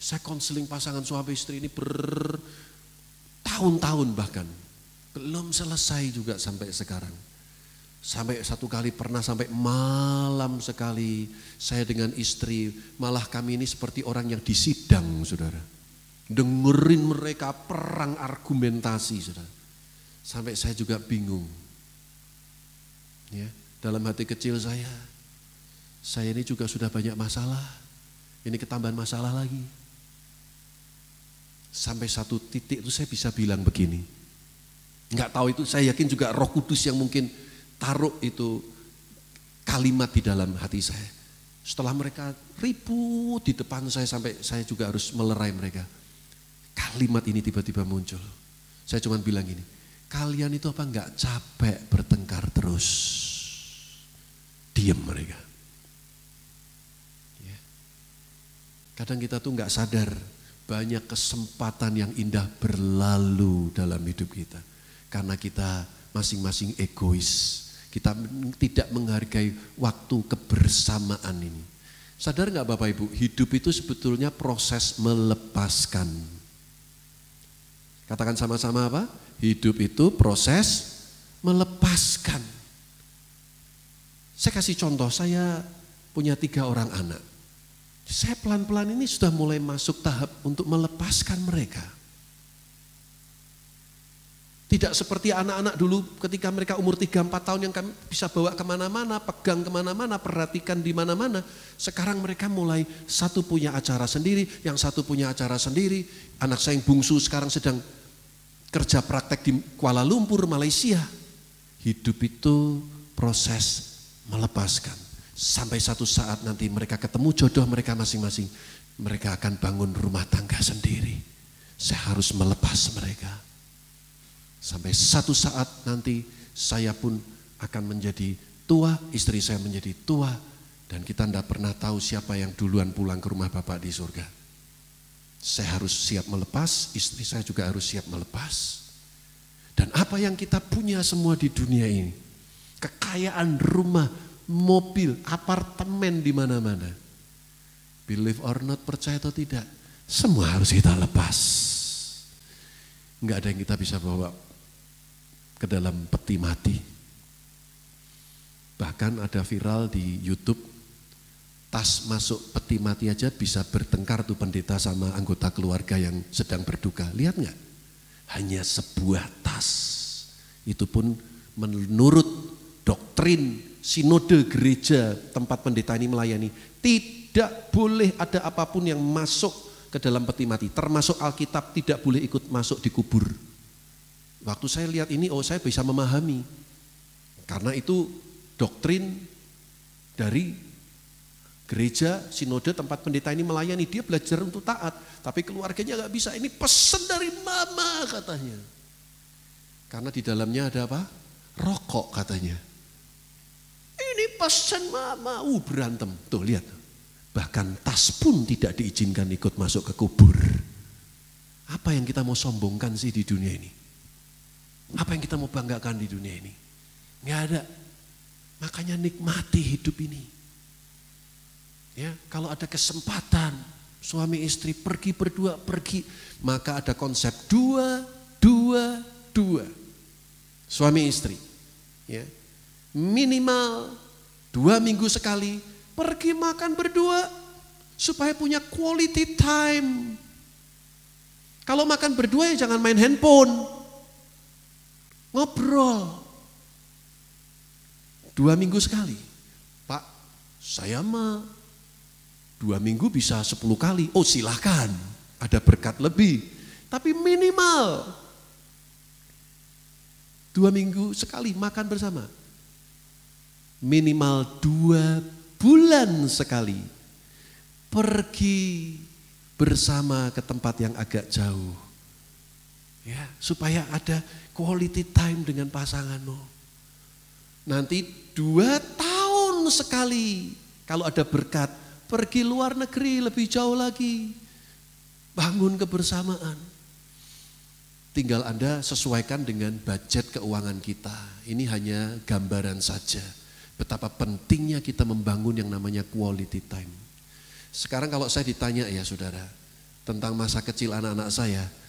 Saya konseling pasangan suami istri ini bertahun-tahun bahkan. Belum selesai juga sampai sekarang. Sampai satu kali pernah sampai malam sekali saya dengan istri, malah kami ini seperti orang yang disidang, saudara. Dengerin mereka perang argumentasi, saudara. Sampai saya juga bingung. Ya, dalam hati kecil saya ini juga sudah banyak masalah. Ini ketambahan masalah lagi. Sampai satu titik itu saya bisa bilang begini. Enggak tahu itu, saya yakin juga Roh Kudus yang mungkin taruh itu kalimat di dalam hati saya. Setelah mereka ribut di depan saya sampai saya juga harus melerai mereka. Kalimat ini tiba-tiba muncul. Saya cuma bilang gini, kalian itu apa enggak capek bertengkar terus? Diam mereka. Ya. Kadang kita tuh enggak sadar banyak kesempatan yang indah berlalu dalam hidup kita. Karena kita masing-masing egois. Kita tidak menghargai waktu kebersamaan ini. Sadar nggak Bapak Ibu, hidup itu sebetulnya proses melepaskan. Katakan sama-sama apa? Hidup itu proses melepaskan. Saya kasih contoh, saya punya 3 orang anak. Saya pelan-pelan ini sudah mulai masuk tahap untuk melepaskan mereka. Tidak seperti anak-anak dulu ketika mereka umur 3-4 tahun yang kami bisa bawa kemana-mana, pegang kemana-mana, perhatikan di mana-mana. Sekarang mereka mulai satu punya acara sendiri, yang satu punya acara sendiri. Anak saya yang bungsu sekarang sedang kerja praktek di Kuala Lumpur, Malaysia. Hidup itu proses melepaskan. Sampai satu saat nanti mereka ketemu jodoh mereka masing-masing. Mereka akan bangun rumah tangga sendiri. Saya harus melepas mereka. Sampai satu saat nanti saya pun akan menjadi tua, istri saya menjadi tua. Dan kita tidak pernah tahu siapa yang duluan pulang ke rumah Bapak di surga. Saya harus siap melepas, istri saya juga harus siap melepas. Dan apa yang kita punya semua di dunia ini, kekayaan rumah, mobil, apartemen di mana-mana. Believe or not, percaya atau tidak, semua harus kita lepas. Enggak ada yang kita bisa bawa ke dalam peti mati. Bahkan ada viral di YouTube, tas masuk peti mati aja bisa bertengkar tuh pendeta sama anggota keluarga yang sedang berduka. Lihat nggak? Hanya sebuah tas. Itu pun menurut doktrin sinode gereja tempat pendeta ini melayani, tidak boleh ada apapun yang masuk ke dalam peti mati. Termasuk Alkitab tidak boleh ikut masuk di kubur. Waktu saya lihat ini, saya bisa memahami. Karena itu doktrin dari gereja, sinode tempat pendeta ini melayani. Dia belajar untuk taat, tapi keluarganya gak bisa. Ini pesan dari mama katanya. Karena di dalamnya ada apa? Rokok katanya. Ini pesan mama, berantem. Tuh lihat, bahkan tas pun tidak diizinkan ikut masuk ke kubur. Apa yang kita mau sombongkan sih di dunia ini? Apa yang kita mau banggakan di dunia ini? Nggak ada. Makanya nikmati hidup ini. Ya, kalau ada kesempatan suami istri pergi berdua, pergi, maka ada konsep 2-2-2. Suami istri, ya, minimal 2 minggu sekali pergi makan berdua supaya punya quality time. Kalau makan berdua ya jangan main handphone. Ngobrol 2 minggu sekali. Pak, saya mah 2 minggu bisa 10 kali. Oh silakan, ada berkat lebih. Tapi minimal 2 minggu sekali makan bersama. Minimal 2 bulan sekali pergi bersama ke tempat yang agak jauh. Ya, supaya ada quality time dengan pasanganmu. Nanti 2 tahun sekali kalau ada berkat pergi luar negeri lebih jauh lagi. Bangun kebersamaan. Tinggal Anda sesuaikan dengan budget keuangan kita. Ini hanya gambaran saja. Betapa pentingnya kita membangun yang namanya quality time. Sekarang kalau saya ditanya ya saudara, tentang masa kecil anak-anak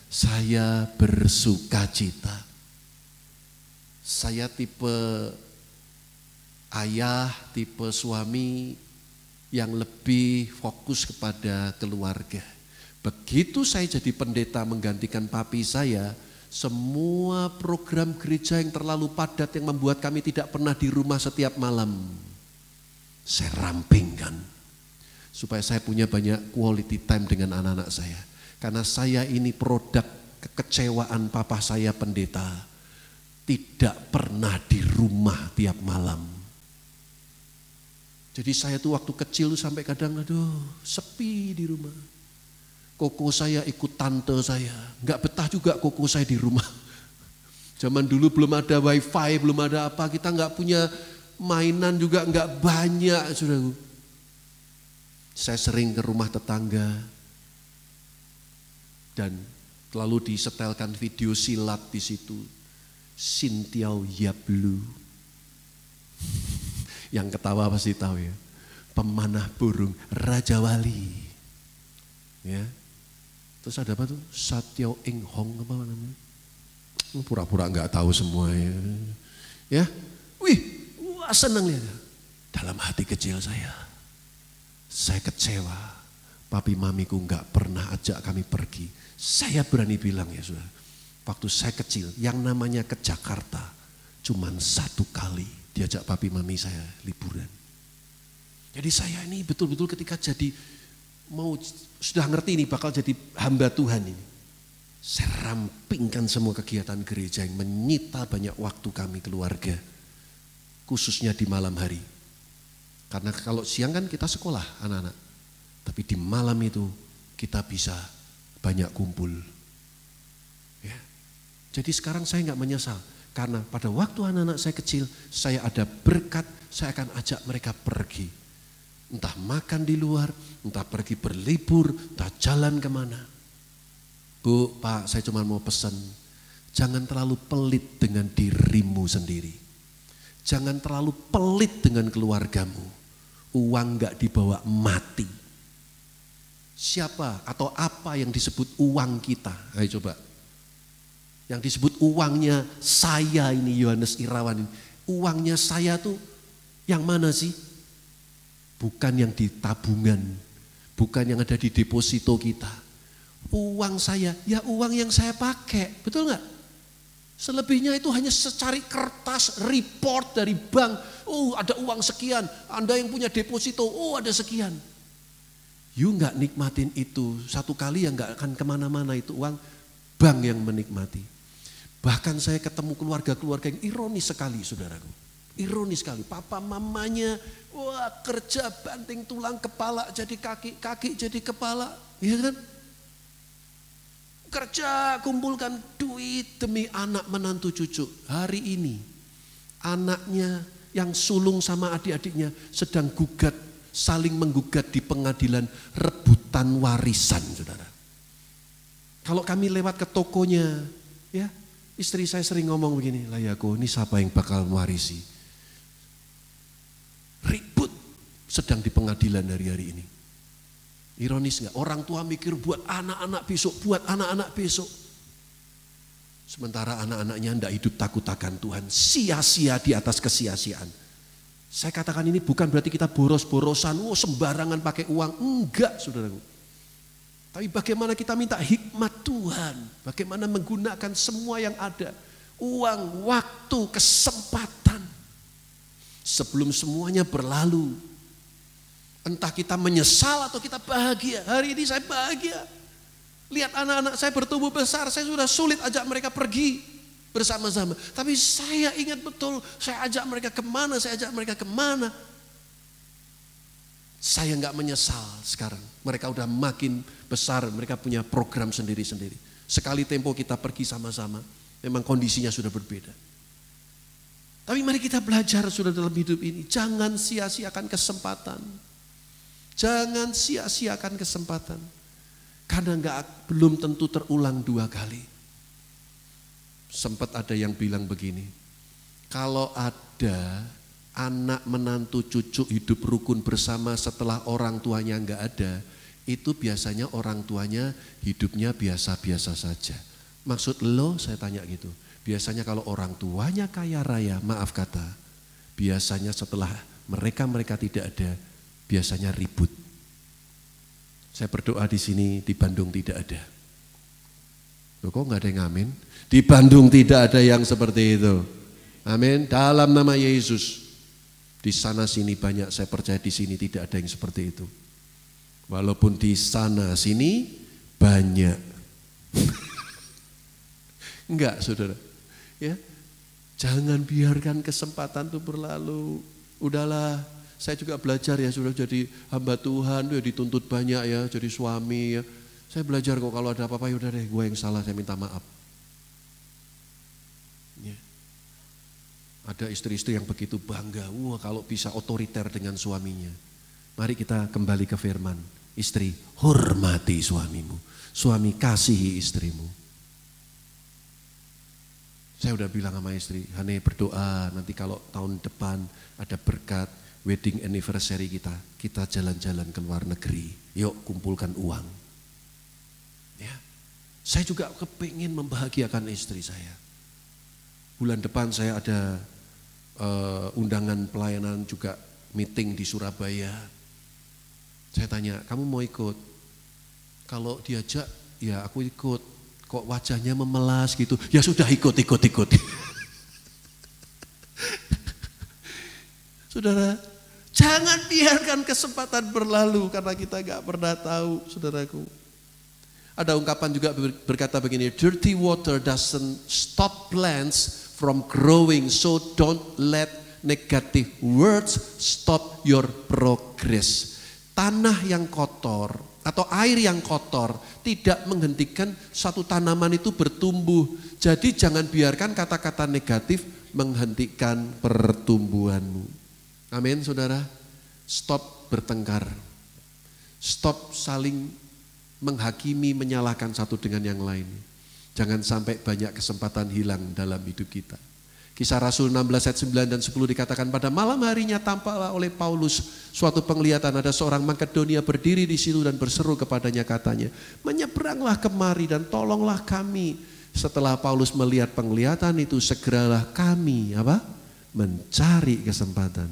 saya bersuka cita. Saya tipe ayah, tipe suami yang lebih fokus kepada keluarga. Begitu saya jadi pendeta menggantikan papi saya, semua program gereja yang terlalu padat yang membuat kami tidak pernah di rumah setiap malam, saya rampingkan. Supaya saya punya banyak quality time dengan anak-anak saya. Karena saya ini produk kekecewaan papa saya pendeta. Tidak pernah di rumah tiap malam. Jadi saya tuh waktu kecil sampai kadang sepi di rumah. Koko saya ikut tante saya, nggak betah juga koko saya di rumah. Zaman dulu belum ada wifi, belum ada apa, kita nggak punya mainan juga nggak banyak, saudaraku. Saya sering ke rumah tetangga dan lalu disetelkan video silat di situ. Sintiau Yablu, yang ketawa pasti tahu ya, pemanah burung Raja Wali, ya. Terus ada apa tuh? Satyau Ing Hong apa namanya? Pura-pura nggak tahu semuanya. Ya, wah senang lihat. Dalam hati kecil saya kecewa. Papi mamiku nggak pernah ajak kami pergi. Saya berani bilang ya sudah. Waktu saya kecil, yang namanya ke Jakarta, cuman 1 kali diajak papi mami saya liburan. Jadi saya ini betul-betul ketika jadi sudah ngerti ini bakal jadi hamba Tuhan ini. Saya rampingkan semua kegiatan gereja yang menyita banyak waktu kami keluarga. Khususnya di malam hari. Karena kalau siang kan kita sekolah anak-anak. Tapi di malam itu kita bisa banyak kumpul. Ya. Jadi sekarang saya nggak menyesal. Karena pada waktu anak-anak saya kecil, saya ada berkat, saya akan ajak mereka pergi. Entah makan di luar, entah pergi berlibur, entah jalan kemana. Bu, Pak, saya cuma mau pesan, jangan terlalu pelit dengan dirimu sendiri. Jangan terlalu pelit dengan keluargamu. Uang gak dibawa mati. Siapa atau apa yang disebut uang kita? Ayo coba. Yang disebut uangnya saya ini, Yohanes Irawan ini. Uangnya saya tuh yang mana sih? Bukan yang di tabungan, bukan yang ada di deposito kita. Uang saya, ya uang yang saya pakai, betul nggak? Selebihnya itu hanya secari kertas report dari bank. Oh ada uang sekian, Anda yang punya deposito, oh ada sekian. You nggak nikmatin itu, 1 kali yang nggak akan kemana-mana itu uang, bank yang menikmati. Bahkan saya ketemu keluarga-keluarga yang ironis sekali saudaraku. Ironis sekali, papa mamanya wah kerja banting tulang, kepala jadi kaki, kaki jadi kepala, ya kan? Kerja kumpulkan duit demi anak menantu cucu. Hari ini anaknya yang sulung sama adik-adiknya sedang gugat, saling menggugat di pengadilan rebutan warisan, saudara. Kalau kami lewat ke tokonya, ya istri saya sering ngomong begini, lah ya kok ini siapa yang bakal mewarisi? Ribut sedang di pengadilan hari-hari ini. Ironis nggak? Orang tua mikir buat anak-anak besok, buat anak-anak besok. Sementara anak-anaknya tidak hidup takut akan Tuhan, sia-sia di atas kesia-siaan. Saya katakan ini bukan berarti kita boros-borosan, sembarangan pakai uang, enggak saudaraku. Tapi bagaimana kita minta hikmat Tuhan, bagaimana menggunakan semua yang ada, uang, waktu, kesempatan. Sebelum semuanya berlalu. Entah kita menyesal atau kita bahagia. Hari ini saya bahagia. Lihat anak-anak saya bertumbuh besar, saya sudah sulit ajak mereka pergi bersama-sama. Tapi saya ingat betul, saya ajak mereka kemana, Saya nggak menyesal sekarang. Mereka udah makin besar, mereka punya program sendiri-sendiri. Sekali tempo kita pergi sama-sama, memang kondisinya sudah berbeda. Tapi mari kita belajar sudah dalam hidup ini, jangan sia-siakan kesempatan. Jangan sia-siakan kesempatan. Karena belum tentu terulang 2 kali. Sempat ada yang bilang begini, kalau ada anak menantu cucu hidup rukun bersama setelah orang tuanya enggak ada, itu biasanya orang tuanya hidupnya biasa-biasa saja. Maksud lo, saya tanya gitu, biasanya kalau orang tuanya kaya raya, maaf kata, biasanya setelah mereka tidak ada, biasanya ribut. Saya berdoa di sini, di Bandung tidak ada. Loh, kok nggak ada yang amin? Di Bandung tidak ada yang seperti itu. Amin. Dalam nama Yesus. Di sana sini banyak, saya percaya di sini tidak ada yang seperti itu. Walaupun di sana sini banyak. Enggak, saudara. Ya, jangan biarkan kesempatan itu berlalu. Udahlah. Saya juga belajar ya, sudah jadi hamba Tuhan, ya dituntut banyak ya, jadi suami ya. Saya belajar kok kalau ada apa-apa, yaudah deh gue yang salah, saya minta maaf. Ya. Ada istri-istri yang begitu bangga, wah kalau bisa otoriter dengan suaminya. Mari kita kembali ke firman, istri hormati suamimu, suami kasihi istrimu. Saya udah bilang sama istri, Hane berdoa nanti kalau tahun depan ada berkat, wedding anniversary kita jalan-jalan ke luar negeri, yuk kumpulkan uang. Ya, saya juga kepingin membahagiakan istri saya. Bulan depan saya ada undangan pelayanan juga meeting di Surabaya. Saya tanya, kamu mau ikut? Kalau diajak, ya aku ikut. Kok wajahnya memelas gitu? Ya sudah ikut. Saudara, jangan biarkan kesempatan berlalu karena kita gak pernah tahu, saudaraku. Ada ungkapan juga berkata begini, dirty water doesn't stop plants from growing, so don't let negative words stop your progress. Tanah yang kotor atau air yang kotor tidak menghentikan satu tanaman itu bertumbuh. Jadi jangan biarkan kata-kata negatif menghentikan pertumbuhanmu. Amin, saudara. Stop bertengkar. Stop saling menghakimi, menyalahkan satu dengan yang lain. Jangan sampai banyak kesempatan hilang dalam hidup kita. Kisah Rasul 16 ayat 9 dan 10 dikatakan, pada malam harinya tampaklah oleh Paulus suatu penglihatan, ada seorang Makedonia berdiri di situ dan berseru kepadanya, katanya, menyeberanglah kemari dan tolonglah kami. Setelah Paulus melihat penglihatan itu, segeralah kami mencari kesempatan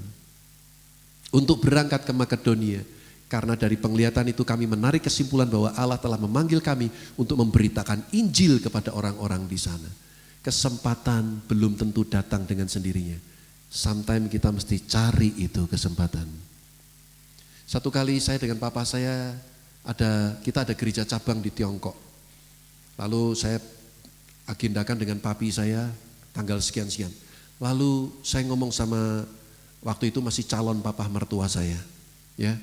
untuk berangkat ke Makedonia. Karena dari penglihatan itu kami menarik kesimpulan bahwa Allah telah memanggil kami untuk memberitakan Injil kepada orang-orang di sana. Kesempatan belum tentu datang dengan sendirinya. Sometimes kita mesti cari itu kesempatan. Satu kali saya dengan papa saya kita ada gereja cabang di Tiongkok. Lalu saya agendakan dengan papi saya tanggal sekian-sekian. Lalu saya ngomong sama waktu itu masih calon papa mertua saya, ya.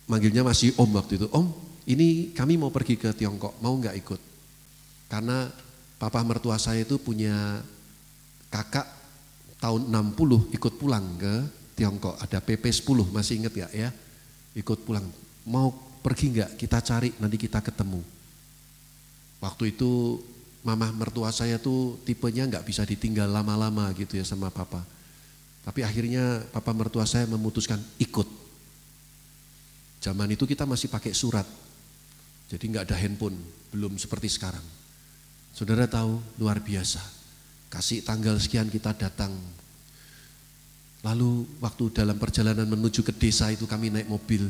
Manggilnya masih Om waktu itu. Om, ini kami mau pergi ke Tiongkok, mau nggak ikut? Karena papa mertua saya itu punya kakak tahun 60 ikut pulang ke Tiongkok. Ada PP 10, masih ingat gak ya? Ikut pulang. Mau pergi nggak? Kita cari, nanti kita ketemu. Waktu itu mama mertua saya tuh tipenya nggak bisa ditinggal lama-lama gitu ya sama papa. Tapi akhirnya papa mertua saya memutuskan ikut. Zaman itu kita masih pakai surat. Jadi nggak ada handphone, belum seperti sekarang. Saudara tahu, luar biasa. Kasih tanggal sekian kita datang. Lalu waktu dalam perjalanan menuju ke desa itu kami naik mobil.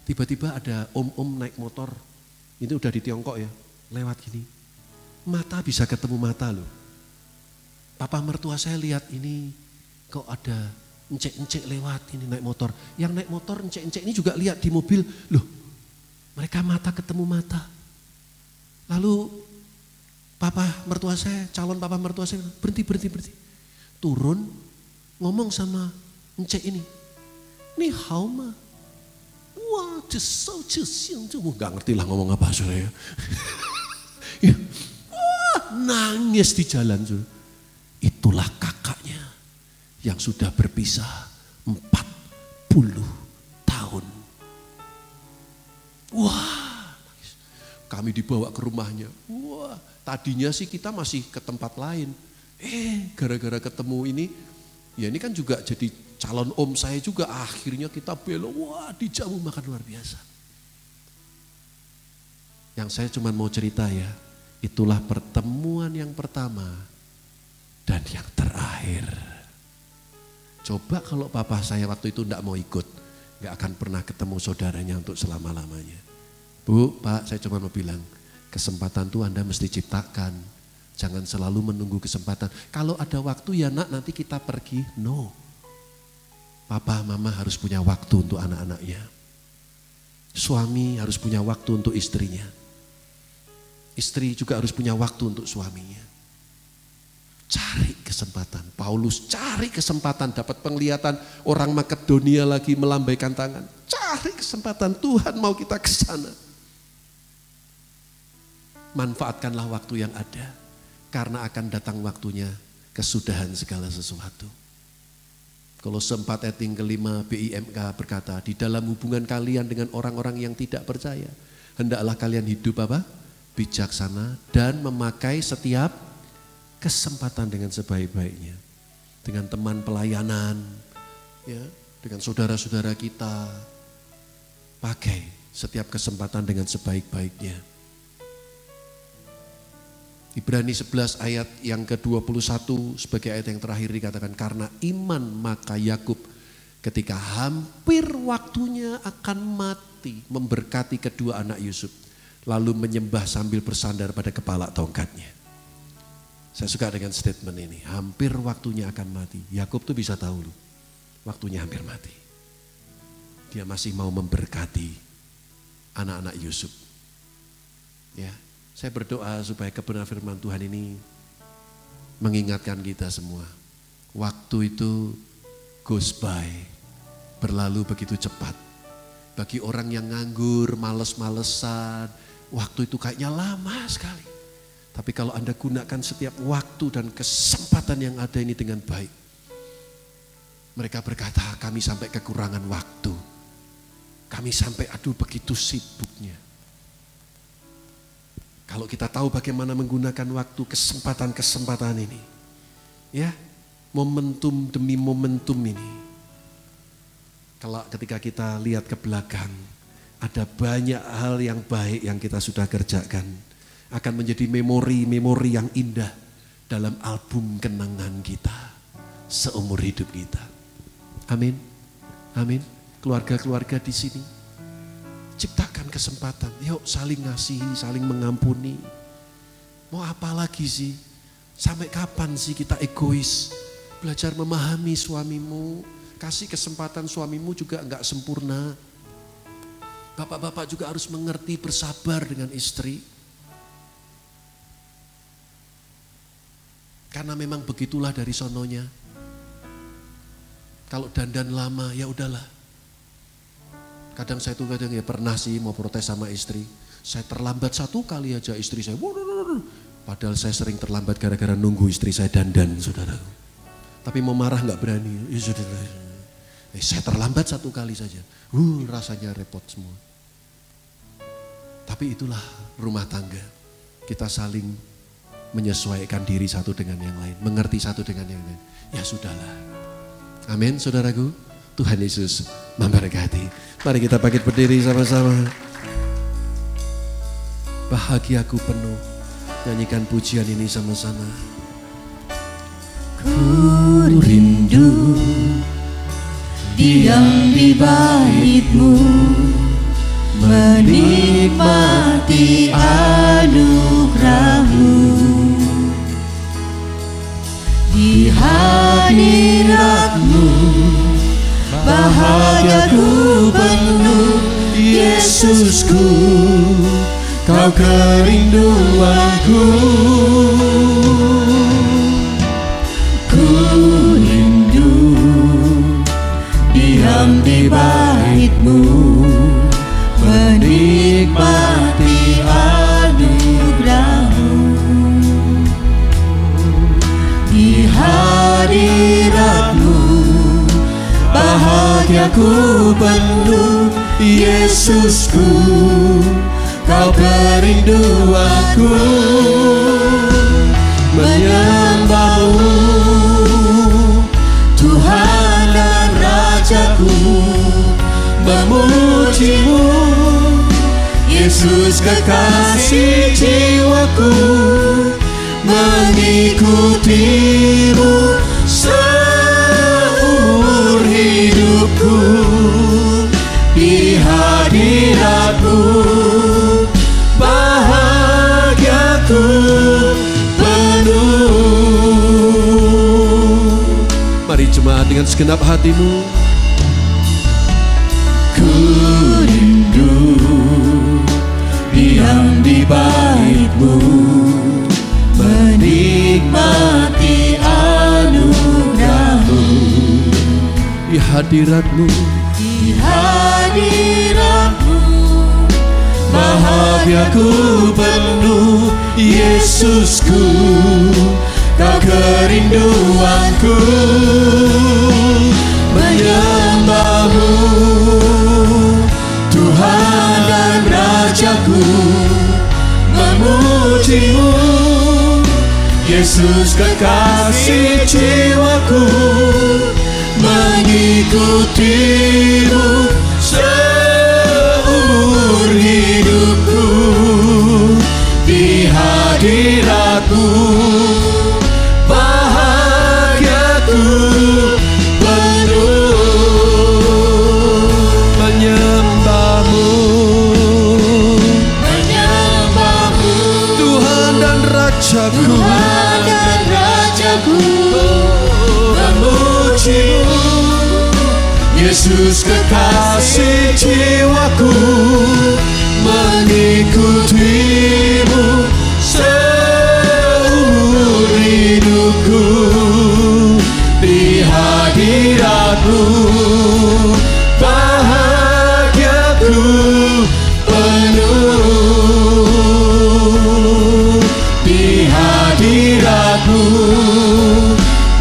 Tiba-tiba ada om-om naik motor. Ini udah di Tiongkok ya, lewat gini. Mata bisa ketemu mata loh. Papa mertua saya lihat ini kok ada encek-encek lewat ini naik motor. Yang naik motor encek-encek ini juga lihat di mobil, loh mereka mata ketemu mata. Lalu papa mertua saya, calon papa mertua saya, berhenti. Turun ngomong sama encek ini. Ni hao ma. Wah, gak ngerti lah ngomong apa saudara. Wah, nangis di jalan saudara. Itulah kakaknya yang sudah berpisah 40 tahun. Wah, kami dibawa ke rumahnya. Wah, tadinya sih kita masih ke tempat lain. Gara-gara ketemu ini, ya ini kan juga jadi calon om saya juga. Akhirnya kita belok, wah dijamu makan luar biasa. Yang saya cuma mau cerita ya, itulah pertemuan yang pertama dan yang terakhir. Coba kalau papa saya waktu itu enggak mau ikut, enggak akan pernah ketemu saudaranya untuk selama-lamanya. Bu, Pak, saya cuma mau bilang, kesempatan tuh Anda mesti ciptakan. Jangan selalu menunggu kesempatan. Kalau ada waktu ya nak, nanti kita pergi. No. Papa, mama harus punya waktu untuk anak-anaknya. Suami harus punya waktu untuk istrinya. Istri juga harus punya waktu untuk suaminya. Cari kesempatan. Paulus cari kesempatan, dapat penglihatan orang Makedonia lagi melambaikan tangan. Cari kesempatan, Tuhan mau kita ke sana. Manfaatkanlah waktu yang ada, karena akan datang waktunya kesudahan segala sesuatu. Kolose 4 ayat yang kelima BIMK berkata, di dalam hubungan kalian dengan orang-orang yang tidak percaya, hendaklah kalian hidup apa? Bijaksana dan memakai setiap kesempatan dengan sebaik-baiknya. Dengan teman pelayanan, ya, dengan saudara-saudara kita, pakai setiap kesempatan dengan sebaik-baiknya. Ibrani 11 ayat yang ke-21 sebagai ayat yang terakhir dikatakan, karena iman maka Yakub ketika hampir waktunya akan mati memberkati kedua anak Yusuf, lalu menyembah sambil bersandar pada kepala tongkatnya. Saya suka dengan statement ini, hampir waktunya akan mati. Yakub tuh bisa tahu loh, waktunya hampir mati. Dia masih mau memberkati anak-anak Yusuf. Ya. Saya berdoa supaya kebenaran firman Tuhan ini mengingatkan kita semua. Waktu itu goes by, berlalu begitu cepat. Bagi orang yang nganggur, males-malesan, waktu itu kayaknya lama sekali. Tapi kalau Anda gunakan setiap waktu dan kesempatan yang ada ini dengan baik. Mereka berkata, kami sampai kekurangan waktu. Kami sampai begitu sibuknya. Kalau kita tahu bagaimana menggunakan waktu, kesempatan-kesempatan ini. Ya, momentum demi momentum ini. Kalau ketika kita lihat ke belakang, ada banyak hal yang baik yang kita sudah kerjakan. Akan menjadi memori-memori yang indah dalam album kenangan kita seumur hidup kita. Amin. Amin. Keluarga-keluarga di sini, ciptakan kesempatan, yuk saling ngasihi, saling mengampuni. Mau apa lagi sih? Sampai kapan sih kita egois? Belajar memahami suamimu, kasih kesempatan suamimu juga enggak sempurna. Bapak-bapak juga harus mengerti bersabar dengan istri. Karena memang begitulah dari sononya. Kalau dandan lama ya udahlah. Kadang saya tuh ya pernah sih mau protes sama istri. Saya terlambat 1 kali aja istri saya. Padahal saya sering terlambat gara-gara nunggu istri saya dandan, saudara. Tapi mau marah nggak berani. Ya sudah. Saya terlambat 1 kali saja. Rasanya repot semua. Tapi itulah rumah tangga. Kita saling menyesuaikan diri satu dengan yang lain. Mengerti satu dengan yang lain. Ya sudahlah. Amin, saudaraku. Tuhan Yesus memberkati. Mari kita bangkit berdiri sama-sama. Bahagiaku penuh. Nyanyikan pujian ini sama-sama. Ku rindu diam di bait-Mu, menikmati anugerah-Mu. Di hadirat-Mu Yesusku, Kau kerinduanku. Ku rindu diam di bait-Mu, menikmati anugerah-Mu. Di hadirat-Mu bahagiaku penuh. Yesusku, Kau kerinduanku. Menyembah-Mu, Tuhan dan Rajaku, memuji-Mu, Yesus kekasih jiwaku, mengikuti-Mu seumur hidupku. Di hadirat-Mu bahagiaku penuh. Mari jemaat dengan segenap hatimu. Ku rindu diam di bait-Mu, menikmati anugerah-Mu. Di hadirat-Mu, di hadirat-Mu bahagiaku penuh. Yesusku, Kau kerinduanku. Menyembah-Mu, Tuhan dan Rajaku, memuji-Mu, Yesus kekasih jiwaku, mengikuti-Mu seumur hidupku. Di hadirat-Mu bahagiaku penuh. menyembah-Mu, Menyembah-Mu, Tuhan dan Rajaku, Tuhan dan Rajaku, memuji-Mu, Yesus kekasih jiwaku, mengikuti-Mu seumur hidupku. Di hadirat-Mu bahagiaku penuh. Di hadirat-Mu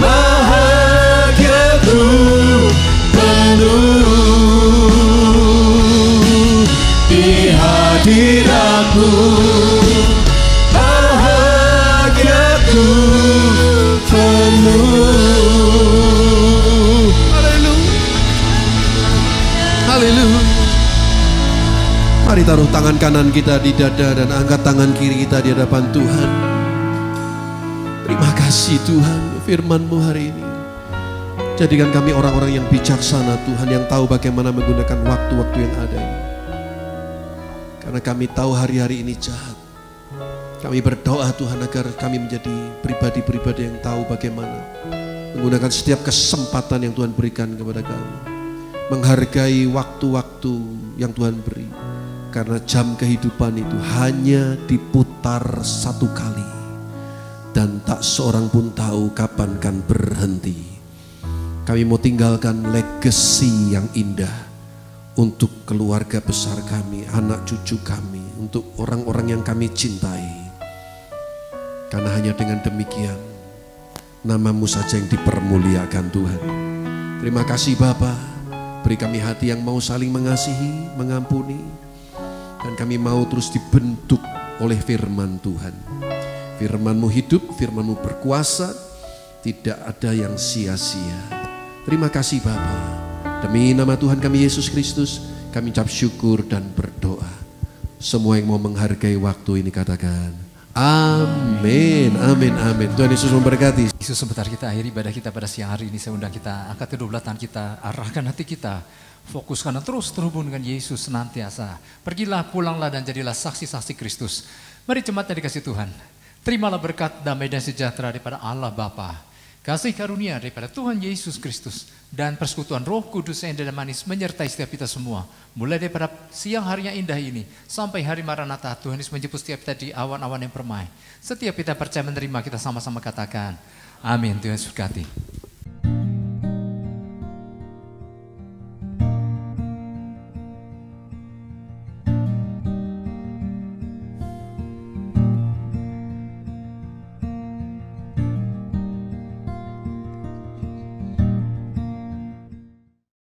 bahagiaku penuh. Di hadirat-Mu bahagiaku penuh. haleluya. Mari taruh tangan kanan kita di dada dan angkat tangan kiri kita di hadapan Tuhan. Terima kasih Tuhan, firman-Mu hari ini. Jadikan kami orang-orang yang bijaksana Tuhan, yang tahu bagaimana menggunakan waktu-waktu yang ada ini. Karena kami tahu hari-hari ini jahat. Kami berdoa Tuhan agar kami menjadi pribadi-pribadi yang tahu bagaimana menggunakan setiap kesempatan yang Tuhan berikan kepada kami. Menghargai waktu-waktu yang Tuhan beri. Karena jam kehidupan itu hanya diputar satu kali. Dan tak seorang pun tahu kapan kan berhenti. Kami mau tinggalkan legacy yang indah untuk keluarga besar kami, anak cucu kami, untuk orang-orang yang kami cintai. Karena hanya dengan demikian nama-Mu saja yang dipermuliakan Tuhan. Terima kasih Bapa, beri kami hati yang mau saling mengasihi, mengampuni, dan kami mau terus dibentuk oleh firman Tuhan. Firman-Mu hidup, firman-Mu berkuasa, tidak ada yang sia-sia. Terima kasih Bapa. Demi nama Tuhan kami Yesus Kristus, kami ucap syukur dan berdoa. Semua yang mau menghargai waktu ini katakan amin, amin, amin. Tuhan Yesus memberkati. Yesus, sebentar kita akhiri ibadah kita pada siang hari ini. Saya undang kita angkat kedua belah tangan kita, arahkan hati kita, fokuskan dan terus terhubung dengan Yesus senantiasa. Pergilah, pulanglah dan jadilah saksi-saksi Kristus. Mari jemaat yang dikasih Tuhan, terimalah berkat damai dan sejahtera daripada Allah Bapa, kasih karunia daripada Tuhan Yesus Kristus, dan persekutuan Roh Kudus yang indah dan manis menyertai setiap kita semua. Mulai daripada siang hari yang indah ini sampai hari Maranatha, Tuhan Yesus menjemput setiap kita di awan-awan yang permai. Setiap kita percaya menerima, kita sama-sama katakan amin. Tuhan Yesus berkati.